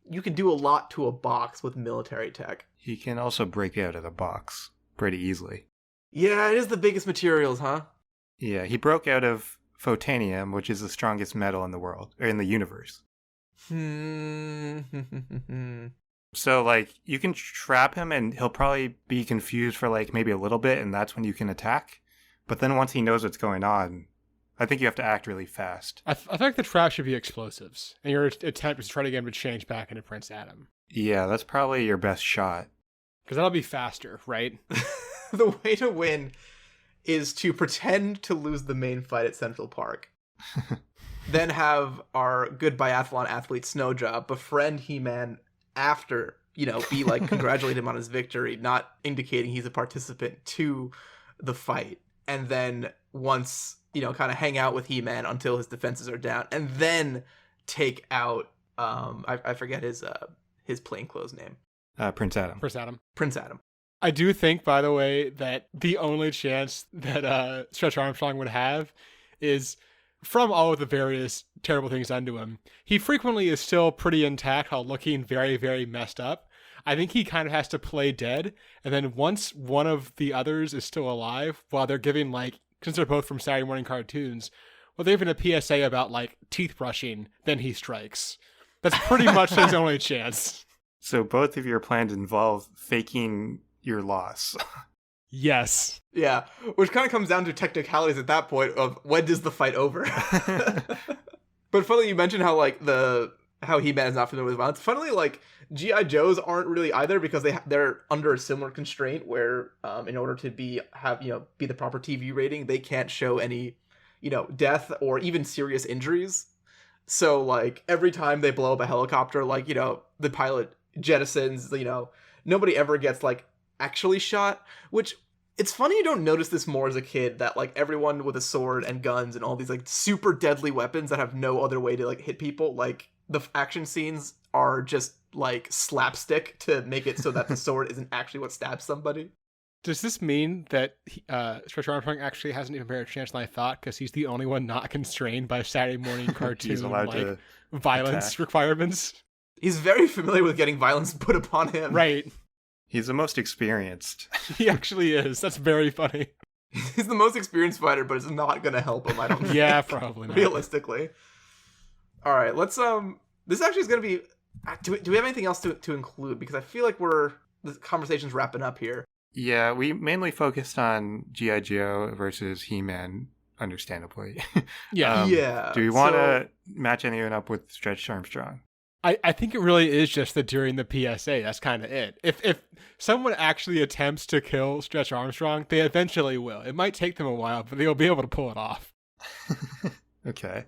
Speaker 2: you can do a lot to a box with military tech.
Speaker 3: He can also break out of the box pretty easily.
Speaker 2: Yeah, it is the biggest materials, huh?
Speaker 3: Yeah, he broke out of photanium, which is the strongest metal in the world, or in the universe. So, like, you can trap him and he'll probably be confused for, like, maybe a little bit, and that's when you can attack. But then once he knows what's going on, I think you have to act really fast.
Speaker 4: I think the trap should be explosives, and your attempt is to try to get him to change back into Prince Adam.
Speaker 3: Yeah, that's probably your best shot.
Speaker 4: Because that'll be faster, right?
Speaker 2: The way to win is to pretend to lose the main fight at Central Park. Then have our good biathlon athlete Snowjob befriend He-Man after, be like, congratulate him on his victory, not indicating he's a participant to the fight. And then once, kind of hang out with He-Man until his defenses are down. And then take out, I forget his plainclothes name.
Speaker 3: Prince Adam.
Speaker 2: Prince Adam.
Speaker 4: I do think, by the way, that the only chance that Stretch Armstrong would have is from all of the various terrible things done to him. He frequently is still pretty intact while looking very, very messed up. I think he kind of has to play dead. And then once one of the others is still alive, while they're giving, since they're both from Saturday morning cartoons, well, they're giving a PSA about, teeth brushing, then he strikes. That's pretty much his only chance.
Speaker 3: So both of your plans involve faking your loss.
Speaker 4: Yes.
Speaker 2: Yeah, which kind of comes down to technicalities at that point of when does the fight over? But funnily, you mentioned how how He-Man is not familiar with violence. Funnily, G.I. Joes aren't really either because they're under a similar constraint where in order to be the proper TV rating, they can't show any death or even serious injuries. So every time they blow up a helicopter, the pilot jettisons, nobody ever gets actually shot, which it's funny you don't notice this more as a kid, that everyone with a sword and guns and all these super deadly weapons that have no other way to hit people, the action scenes are just slapstick to make it so that the sword isn't actually what stabs somebody.
Speaker 4: Does this mean that Stretch Armstrong actually has an even better chance than I thought because he's the only one not constrained by Saturday morning cartoon
Speaker 3: He's allowed to
Speaker 4: violence
Speaker 3: attack.
Speaker 4: Requirements?
Speaker 2: He's very familiar with getting violence put upon him.
Speaker 4: Right.
Speaker 3: He's the most experienced.
Speaker 4: He actually is. That's very funny.
Speaker 2: He's the most experienced fighter, but it's not going to help him, I don't think.
Speaker 4: Yeah, probably not.
Speaker 2: Realistically. All right, let's this actually is going to be do we have anything else to include, because I feel like the conversation's wrapping up here.
Speaker 3: Yeah, we mainly focused on G.I. Joe versus He-Man, understandably.
Speaker 4: Yeah.
Speaker 2: Yeah.
Speaker 3: Do we want to match anyone up with Stretch Armstrong?
Speaker 4: I think it really is just that during the PSA, that's kind of it. If someone actually attempts to kill Stretch Armstrong, they eventually will. It might take them a while, but they'll be able to pull it off.
Speaker 3: Okay.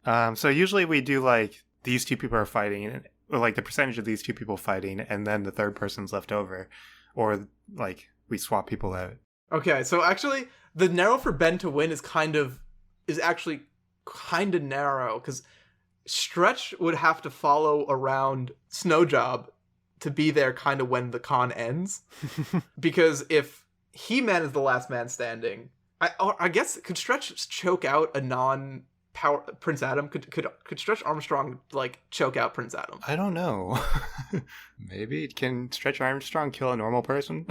Speaker 3: So usually we do these two people are fighting, or the percentage of these two people fighting, and then the third person's left over. Or we swap people out.
Speaker 2: Okay, so actually the narrow for Ben to win is actually kind of narrow, because Stretch would have to follow around Snowjob to be there kind of when the con ends. Because if He-Man is the last man standing, I guess, could Stretch choke out a non-power Prince Adam? Could Stretch Armstrong choke out Prince Adam?
Speaker 3: I don't know. Maybe. Can Stretch Armstrong kill a normal person?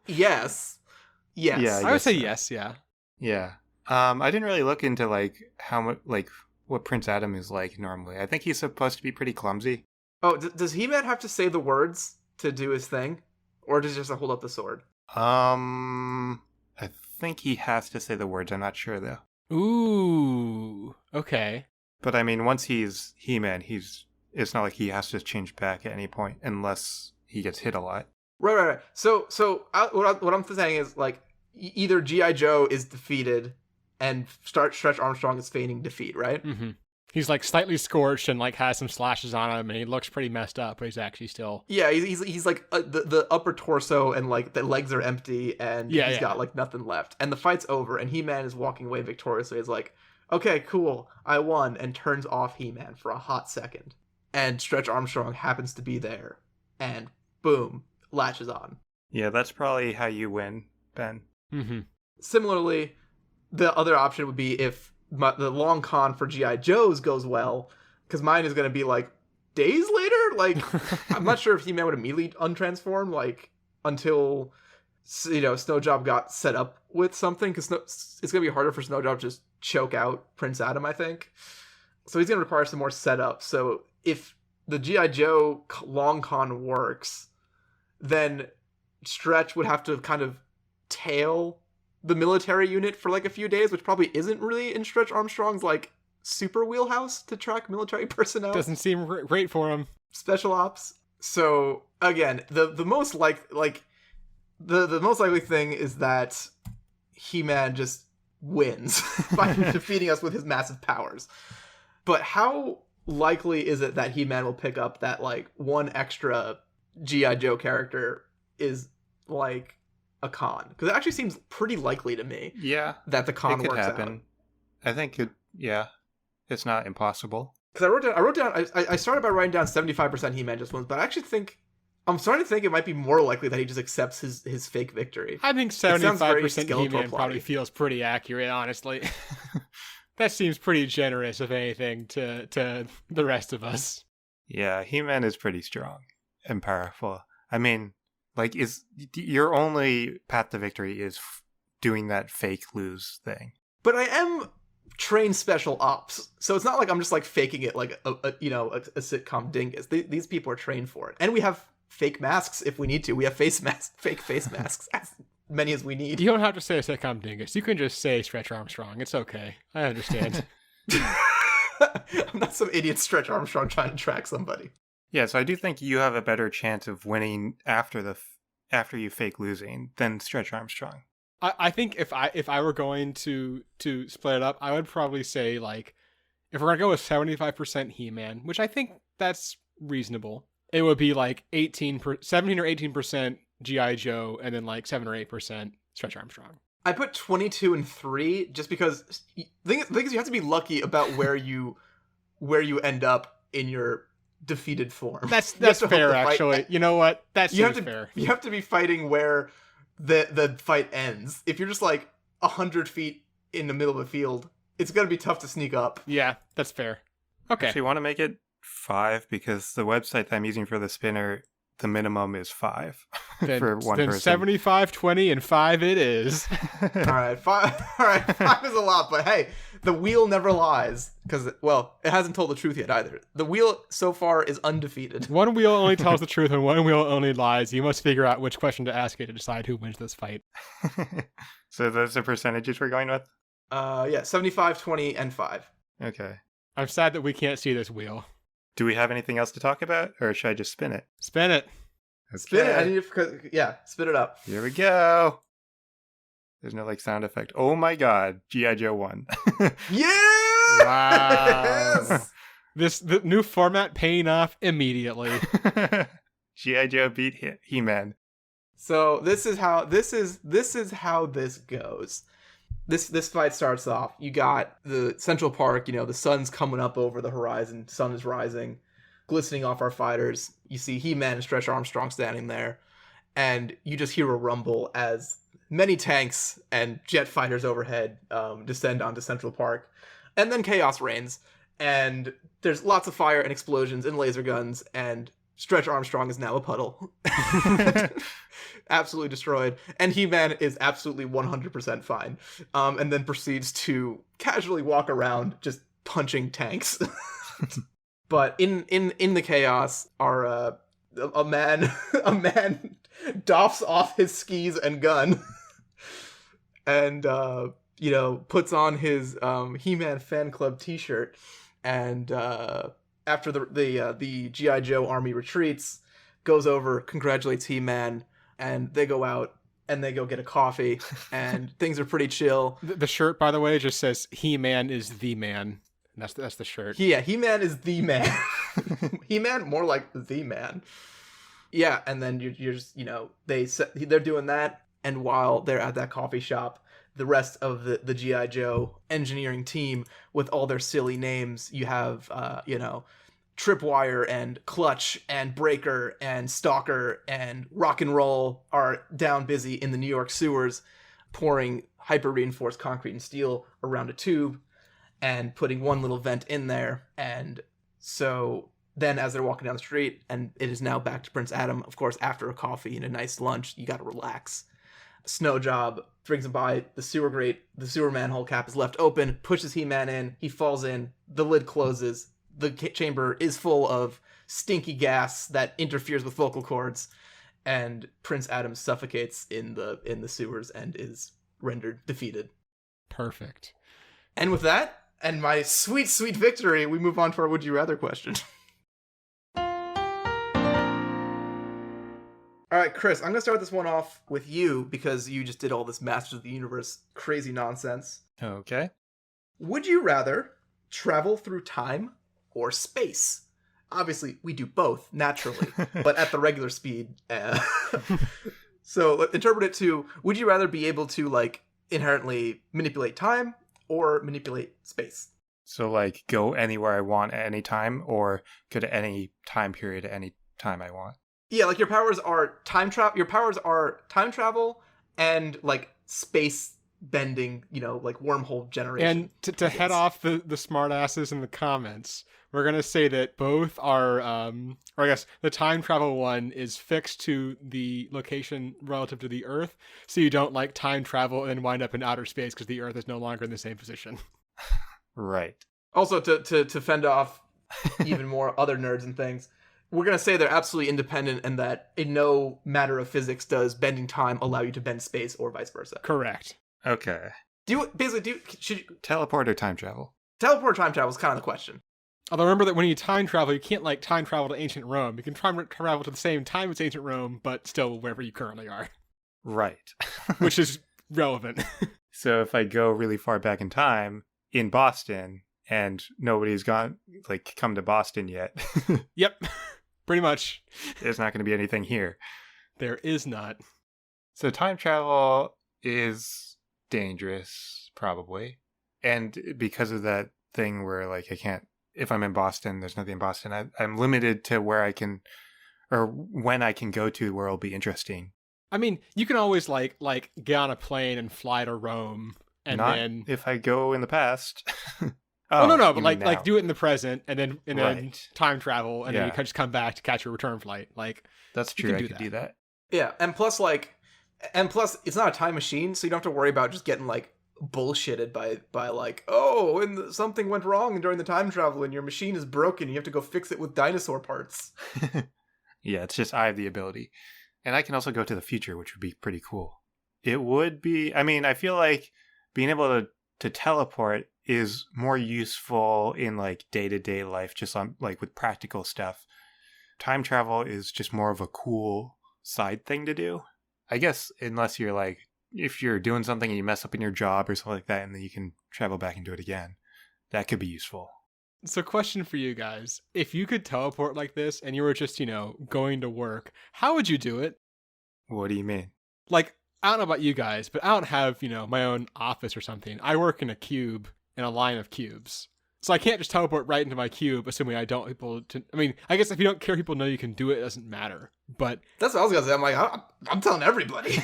Speaker 2: Yes.
Speaker 3: Yeah,
Speaker 4: I would say
Speaker 3: so.
Speaker 4: yes, yeah.
Speaker 3: Yeah. I didn't really look into how much what Prince Adam is normally. I think he's supposed to be pretty clumsy.
Speaker 2: Oh, does He-Man have to say the words to do his thing? Or does he just hold up the sword?
Speaker 3: I think he has to say the words. I'm not sure though.
Speaker 4: Ooh, okay.
Speaker 3: But I mean, once he's He-Man, it's not like he has to change back at any point unless he gets hit a lot.
Speaker 2: Right. So what I'm saying is either G.I. Joe is defeated and Stretch Armstrong is feigning defeat, right?
Speaker 4: Mm-hmm. He's slightly scorched and has some slashes on him, and he looks pretty messed up, but he's actually still.
Speaker 2: Yeah, he's the upper torso and the legs are empty and he's got nothing left, and the fight's over and He-Man is walking away victoriously. He's okay, cool, I won, and turns off He-Man for a hot second, and Stretch Armstrong happens to be there, and boom, latches on.
Speaker 3: Yeah, that's probably how you win, Ben.
Speaker 4: Mm-hmm.
Speaker 2: Similarly, the other option would be if the long con for G.I. Joe's goes well, because mine is going to be days later. I'm not sure if He-Man would immediately untransform until Snowjob got set up with something, because it's going to be harder for Snowjob to just choke out Prince Adam, I think. So he's going to require some more setup. So if the G.I. Joe long con works, then Stretch would have to kind of tail the military unit for like a few days, which probably isn't really in Stretch Armstrong's like super wheelhouse to track military personnel.
Speaker 4: Doesn't seem great for him.
Speaker 2: Special ops. So again, the most the most likely thing is that He-Man just wins by defeating us with his massive powers. But how likely is it that He-Man will pick up that like one extra G.I. Joe character is like a con? Because it actually seems pretty likely to me.
Speaker 3: Yeah,
Speaker 2: that the con
Speaker 3: it could
Speaker 2: works
Speaker 3: happen.
Speaker 2: out.
Speaker 3: I think it's not impossible.
Speaker 2: Because I wrote down. I started by writing down 75% He-Man just wins, but I actually think I'm starting to think it might be more likely that he just accepts his fake victory.
Speaker 4: I think 75% He-Man probably feels pretty accurate, honestly. That seems pretty generous, if anything, to the rest of us.
Speaker 3: Yeah, He-Man is pretty strong and powerful. I mean, like, is your only path to victory is doing that fake lose thing.
Speaker 2: But I am trained special ops, so it's not like I'm just like faking it like a sitcom dingus. These people are trained for it, and we have fake masks if we need to. We have fake face masks, as many as we need.
Speaker 4: You don't have to say a sitcom dingus. You can just say Stretch Armstrong. It's okay. I understand.
Speaker 2: I'm not some idiot Stretch Armstrong trying to track somebody.
Speaker 3: Yeah, so I do think you have a better chance of winning after you fake losing than Stretch Armstrong.
Speaker 4: I think if I were going to split it up, I would probably say, like, if we're gonna go with 75% He-Man, which I think that's reasonable, it would be like 17 or 18% G.I. Joe, and then like 7 or 8% Stretch Armstrong.
Speaker 2: I put 22 and 3 just because the thing is you have to be lucky about where you end up in your defeated form.
Speaker 4: That's fair, actually. You know what? That's fair.
Speaker 2: You have to be fighting where the fight ends. If you're just like 100 feet in the middle of a field, it's gonna be tough to sneak up.
Speaker 4: Yeah, that's fair. Okay.
Speaker 3: Actually, want to make it 5 because the website that I'm using for the spinner, the minimum is 5 for one person.
Speaker 4: 75, 20, and 5 it is.
Speaker 2: All right, 5. All right, 5 is a lot, but hey, the wheel never lies because, well, it hasn't told the truth yet either. The wheel so far is undefeated.
Speaker 4: One wheel only tells the truth and one wheel only lies. You must figure out which question to ask it to decide who wins this fight.
Speaker 3: So those are percentages we're going with?
Speaker 2: Yeah, 75, 20, and 5.
Speaker 3: Okay.
Speaker 4: I'm sad that we can't see this wheel.
Speaker 3: Do we have anything else to talk about, or should I just spin it?
Speaker 4: Spin it.
Speaker 3: Okay.
Speaker 2: Spin it. I need spin it up.
Speaker 3: Here we go. There's no like sound effect. Oh my god, G.I. Joe 1.
Speaker 2: Yeah!
Speaker 4: Wow.
Speaker 2: Yes!
Speaker 4: The new format paying off immediately.
Speaker 3: G.I. Joe beat He-Man.
Speaker 2: So this is how this goes. This fight starts off. You got the Central Park, the sun's coming up over the horizon, sun is rising, glistening off our fighters. You see He-Man and Stretch Armstrong standing there, and you just hear a rumble as many tanks and jet fighters overhead descend onto Central Park. And then chaos reigns, and there's lots of fire and explosions and laser guns, and Stretch Armstrong is now a puddle. Absolutely destroyed. And He-Man is absolutely 100% fine. And then proceeds to casually walk around just punching tanks. But in the chaos, a man doffs off his skis and gun and puts on his He-Man fan club t-shirt, and after the G.I. Joe army retreats, goes over, congratulates He-Man, and they go out and they go get a coffee, and things are pretty chill.
Speaker 4: The shirt, by the way, just says He-Man is the man. That's the shirt.
Speaker 2: Yeah, He-Man is the man. He-Man, more like the man. Yeah, and then you're just, they're doing that, and while they're at that coffee shop, the rest of the G.I. Joe engineering team, with all their silly names, you have, Tripwire and Clutch and Breaker and Stalker and Rock and Roll are down busy in the New York sewers, pouring hyper-reinforced concrete and steel around a tube and putting one little vent in there. And so then as they're walking down the street, and it is now back to Prince Adam, of course, after a coffee and a nice lunch, you gotta relax. Snowjob brings him by the sewer grate. The sewer manhole cap is left open, pushes He-Man in, he falls in, the lid closes. The chamber is full of stinky gas that interferes with vocal cords, and Prince Adam suffocates in the sewers and is rendered defeated.
Speaker 4: Perfect.
Speaker 2: And with that, and my sweet, sweet victory, we move on to our Would You Rather question. All right, Chris, I'm going to start this one off with you because you just did all this Masters of the Universe crazy nonsense.
Speaker 3: Okay.
Speaker 2: Would you rather travel through time or space? Obviously, we do both, naturally, but at the regular speed. So interpret it to, would you rather be able to, like, inherently manipulate time or manipulate space?
Speaker 3: So, like, go anywhere I want at any time, or go to any time period at any time I want?
Speaker 2: Yeah, like your powers are time travel. Your powers are time travel and like space bending. You know, like wormhole generation.
Speaker 4: And to head off the smartasses in the comments, we're gonna say that both are, or I guess the time travel one is fixed to the location relative to the Earth, so you don't like time travel and wind up in outer space because the Earth is no longer in the same position.
Speaker 3: Right.
Speaker 2: Also, to fend off even more other nerds and things, we're going to say they're absolutely independent and that in no matter of physics does bending time allow you to bend space or vice versa.
Speaker 4: Correct.
Speaker 3: Okay.
Speaker 2: Should you,
Speaker 3: Teleport or time travel?
Speaker 2: teleport or time travel is kind of the question.
Speaker 4: Although remember that when you time travel, you can't like time travel to ancient Rome. You can time travel to the same time as ancient Rome, but still wherever you currently are,
Speaker 3: Right.
Speaker 4: which is relevant.
Speaker 3: So if I go really far back in time, in Boston, and nobody's come to Boston yet,
Speaker 4: Yep, pretty much.
Speaker 3: there's not going to be anything here.
Speaker 4: There is not.
Speaker 3: So time travel is dangerous, probably. And because of that thing where, like, I can't, if I'm in Boston, there's nothing in Boston, I'm limited to where I can, or when I can go to where it'll be interesting.
Speaker 4: I mean, you can always like get on a plane and fly to Rome, and
Speaker 3: Not
Speaker 4: then
Speaker 3: if I go in the past.
Speaker 4: oh no,
Speaker 3: you
Speaker 4: but
Speaker 3: mean now.
Speaker 4: like do it in the present, and then
Speaker 3: Right.
Speaker 4: time travel, and then
Speaker 3: Yeah.
Speaker 4: you can just come back to catch your return flight. Like
Speaker 3: That's
Speaker 4: you
Speaker 3: true.
Speaker 4: can
Speaker 3: I
Speaker 4: do
Speaker 3: could
Speaker 4: that.
Speaker 3: do that.
Speaker 2: Yeah, and plus it's not a time machine, so you don't have to worry about just getting like bullshitted by like, oh, and something went wrong during the time travel and your machine is broken, you have to go fix it with dinosaur parts.
Speaker 3: Yeah, it's just I have the ability. And I can also go to the future, which would be pretty cool. It would be, I mean, I feel like being able to teleport is more useful in like day-to-day life, just on like with practical stuff. Time travel is just more of a cool side thing to do. I guess unless you're like, if you're doing something and you mess up in your job or something like that, and then you can travel back and do it again, that could be useful.
Speaker 4: So question for you guys. If you could teleport like this and you were just, going to work, how would you do it?
Speaker 3: What do you mean?
Speaker 4: Like, I don't know about you guys, but I don't have, my own office or something. I work in a cube in a line of cubes. So I can't just teleport right into my cube, assuming I don't want people to... I mean, I guess if you don't care people know you can do it, it doesn't matter. But...
Speaker 2: That's what I was gonna say. I'm like, I'm telling everybody.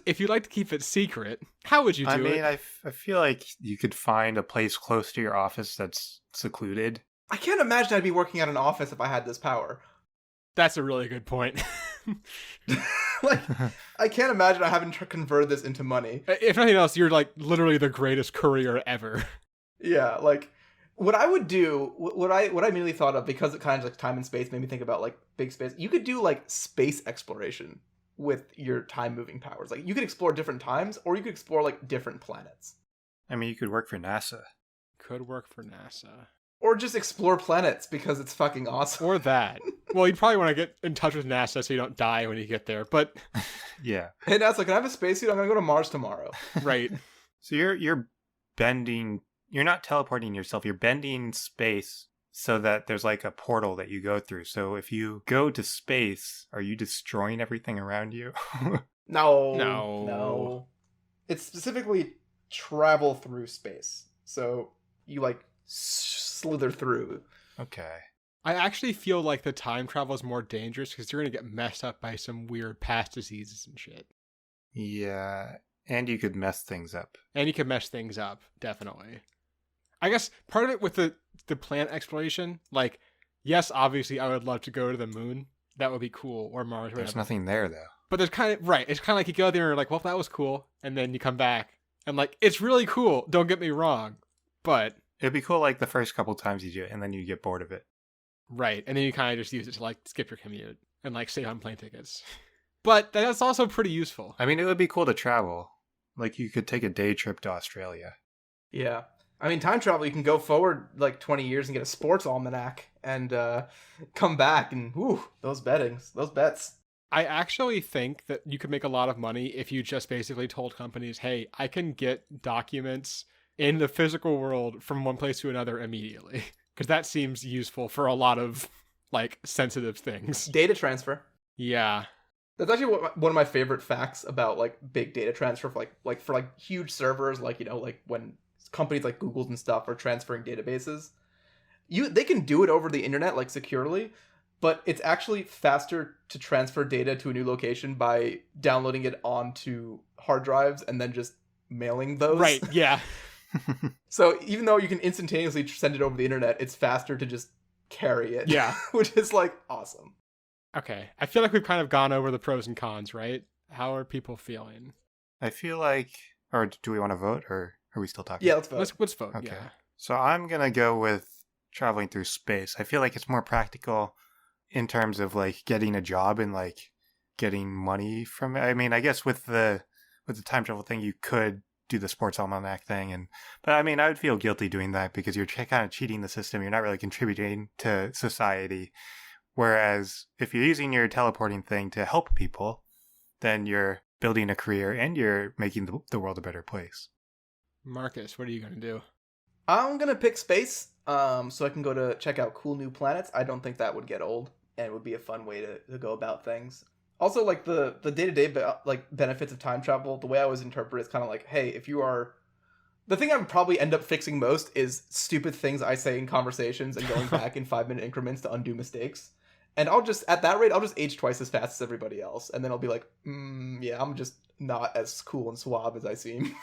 Speaker 4: if you'd like to keep it secret, how would you do it?
Speaker 3: I feel like you could find a place close to your office that's secluded.
Speaker 2: I can't imagine I'd be working at an office if I had this power.
Speaker 4: That's a really good point.
Speaker 2: Like, I can't imagine I haven't converted this into money.
Speaker 4: If nothing else, you're like literally the greatest courier ever.
Speaker 2: Yeah, like what I would do, what I immediately thought of, because it kind of like time and space made me think about like big space. You could do like space exploration with your time moving powers. Like you could explore different times, or you could explore like different planets,
Speaker 3: I mean, you could work for NASA.
Speaker 4: Could work for NASA.
Speaker 2: or just explore planets because it's fucking awesome.
Speaker 4: Or that. Well, you'd probably want to get in touch with NASA so you don't die when you get there. But
Speaker 3: Yeah.
Speaker 2: Hey NASA, can I have a spacesuit? I'm gonna go to Mars tomorrow.
Speaker 4: right.
Speaker 3: So you're bending. You're not teleporting yourself. You're bending space so that there's like a portal that you go through. So if you go to space, are you destroying everything around you?
Speaker 2: No. It's specifically travel through space. So you like slither through.
Speaker 3: Okay.
Speaker 4: I actually feel like the time travel is more dangerous because you're going to get messed up by some weird past diseases and shit.
Speaker 3: Yeah. And you could mess things up.
Speaker 4: And you can mess things up, definitely. I guess part of it with the planet exploration, like, yes, obviously I would love to go to the moon. That would be cool. Or Mars or
Speaker 3: There's
Speaker 4: whatever.
Speaker 3: nothing there, though.
Speaker 4: But there's kind of, right, it's kind of like you go there and you're like, well, that was cool. And then you come back and like, it's really cool. Don't get me wrong. But...
Speaker 3: It'd be cool like the first couple times you do it, and then you get bored of it.
Speaker 4: right. And then you kind of just use it to like skip your commute and like save on plane tickets. But that's also pretty useful.
Speaker 3: I mean, it would be cool to travel. Like you could take a day trip to Australia.
Speaker 2: Yeah. I mean, time travel, you can go forward like 20 years and get a sports almanac and come back and, whew, those bets.
Speaker 4: I actually think that you could make a lot of money if you just basically told companies, hey, I can get documents in the physical world from one place to another immediately. Because that seems useful for a lot of, like, sensitive things.
Speaker 2: Data transfer.
Speaker 4: Yeah.
Speaker 2: That's actually one of my favorite facts about, like, big data transfer for, like huge servers, like, you know, like when companies like Google and stuff are transferring databases. They can do it over the internet, like, securely, but it's actually faster to transfer data to a new location by downloading it onto hard drives and then just mailing those.
Speaker 4: Right, yeah.
Speaker 2: So even though you can instantaneously send it over the internet, it's faster to just carry it.
Speaker 4: Yeah.
Speaker 2: Which is, like, awesome.
Speaker 4: Okay. I feel like we've kind of gone over the pros and cons, right? How are people feeling?
Speaker 3: I feel like, or do we want to vote, or are we still talking?
Speaker 2: Yeah, let's vote.
Speaker 4: Let's vote,
Speaker 3: Okay.
Speaker 4: yeah.
Speaker 3: So I'm going to go with traveling through space. I feel like it's more practical in terms of like getting a job and like getting money from it. I mean, I guess with the time travel thing, you could do the sports almanac thing, but I mean, I would feel guilty doing that because you're kind of cheating the system. You're not really contributing to society. Whereas if you're using your teleporting thing to help people, then you're building a career and you're making the world a better place.
Speaker 4: Marcus, what are you going to do?
Speaker 2: I'm going to pick space so I can go to check out cool new planets. I don't think that would get old, and it would be a fun way to go about things. Also, like, the day-to-day like benefits of time travel, the way I always interpret it is kind of like, hey, if you are... The thing I would probably end up fixing most is stupid things I say in conversations and going back in 5-minute increments to undo mistakes. And at that rate, I'll just age twice as fast as everybody else. And then I'll be like, yeah, I'm just not as cool and suave as I seem.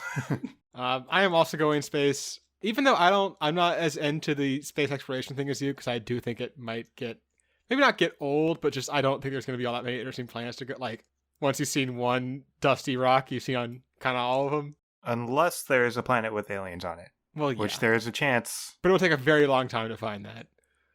Speaker 4: I am also going space, even though I'm not as into the space exploration thing as you, because I do think it might maybe not get old, but just I don't think there's going to be all that many interesting planets to get. Like, once you've seen one dusty rock, you've seen on kind of all of them.
Speaker 3: Unless there's a planet with aliens on it.
Speaker 4: Well, yeah.
Speaker 3: Which there is a chance.
Speaker 4: But it will take a very long time to find that.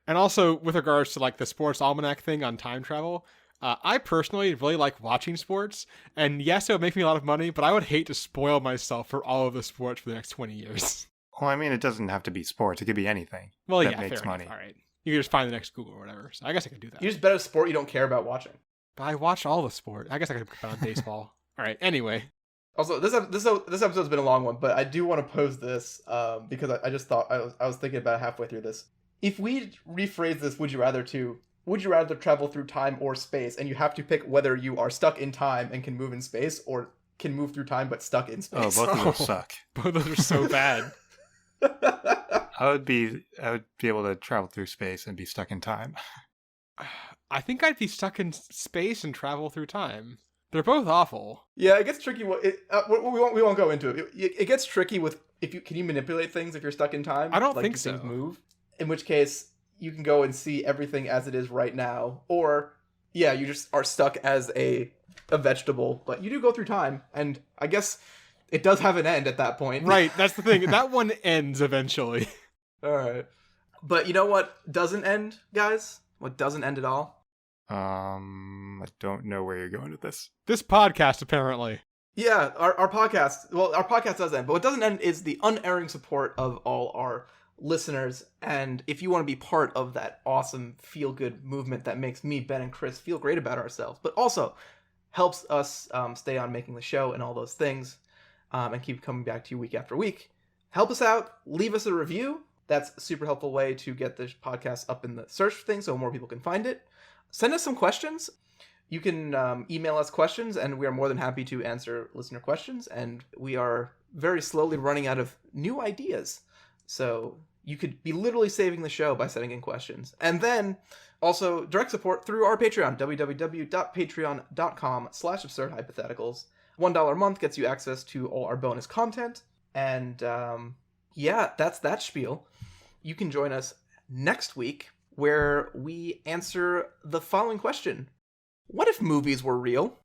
Speaker 4: And also, with regards to like the sports almanac thing on time travel, I personally really like watching sports. And yes, it would make me a lot of money, but I would hate to spoil myself for all of the sports for the next 20 years.
Speaker 3: Well, I mean, it doesn't have to be sports. It could be anything.
Speaker 4: Well,
Speaker 3: that
Speaker 4: yeah,
Speaker 3: makes
Speaker 4: fair
Speaker 3: money.
Speaker 4: enough. All right. You can just find the next Google or whatever. So I guess I could do that.
Speaker 2: You just bet a sport you don't care about watching.
Speaker 4: But I watch all the sport. I guess I could bet on baseball. All right. Anyway.
Speaker 2: Also, this episode's been a long one, but I do want to pose this because I just thought I was thinking about it halfway through this. If we rephrase this, would you rather travel through time or space, and you have to pick whether you are stuck in time and can move in space, or can move through time but stuck in space?
Speaker 3: Oh, both of those suck.
Speaker 4: Both of those are so bad.
Speaker 3: I would be able to travel through space and be stuck in time.
Speaker 4: I think I'd be stuck in space and travel through time. They're both awful.
Speaker 2: Yeah, it gets tricky. We won't go into it. It gets tricky with can you manipulate things if you're stuck in time?
Speaker 4: I don't
Speaker 2: like,
Speaker 4: think
Speaker 2: do
Speaker 4: so.
Speaker 2: Things move. In which case, you can go and see everything as it is right now, or yeah, you just are stuck as a vegetable. But you do go through time, and I guess it does have an end at that point.
Speaker 4: Right, that's the thing. That one ends eventually.
Speaker 2: All right, but you know what doesn't end, guys? What doesn't end at all?
Speaker 3: I don't know where you're going with this.
Speaker 4: This podcast, apparently.
Speaker 2: Yeah, our podcast. Well, our podcast does end, but what doesn't end is the unerring support of all our listeners. And if you want to be part of that awesome feel-good movement that makes me, Ben, and Chris feel great about ourselves, but also helps us stay on making the show and all those things, and keep coming back to you week after week, help us out. Leave us a review. That's a super helpful way to get this podcast up in the search thing so more people can find it. Send us some questions. You can email us questions, and we are more than happy to answer listener questions. And we are very slowly running out of new ideas. So you could be literally saving the show by sending in questions. And then also direct support through our Patreon, www.patreon.com/absurdhypotheticals. $1 a month gets you access to all our bonus content. And yeah, that's that spiel. You can join us next week where we answer the following question. What if movies were real?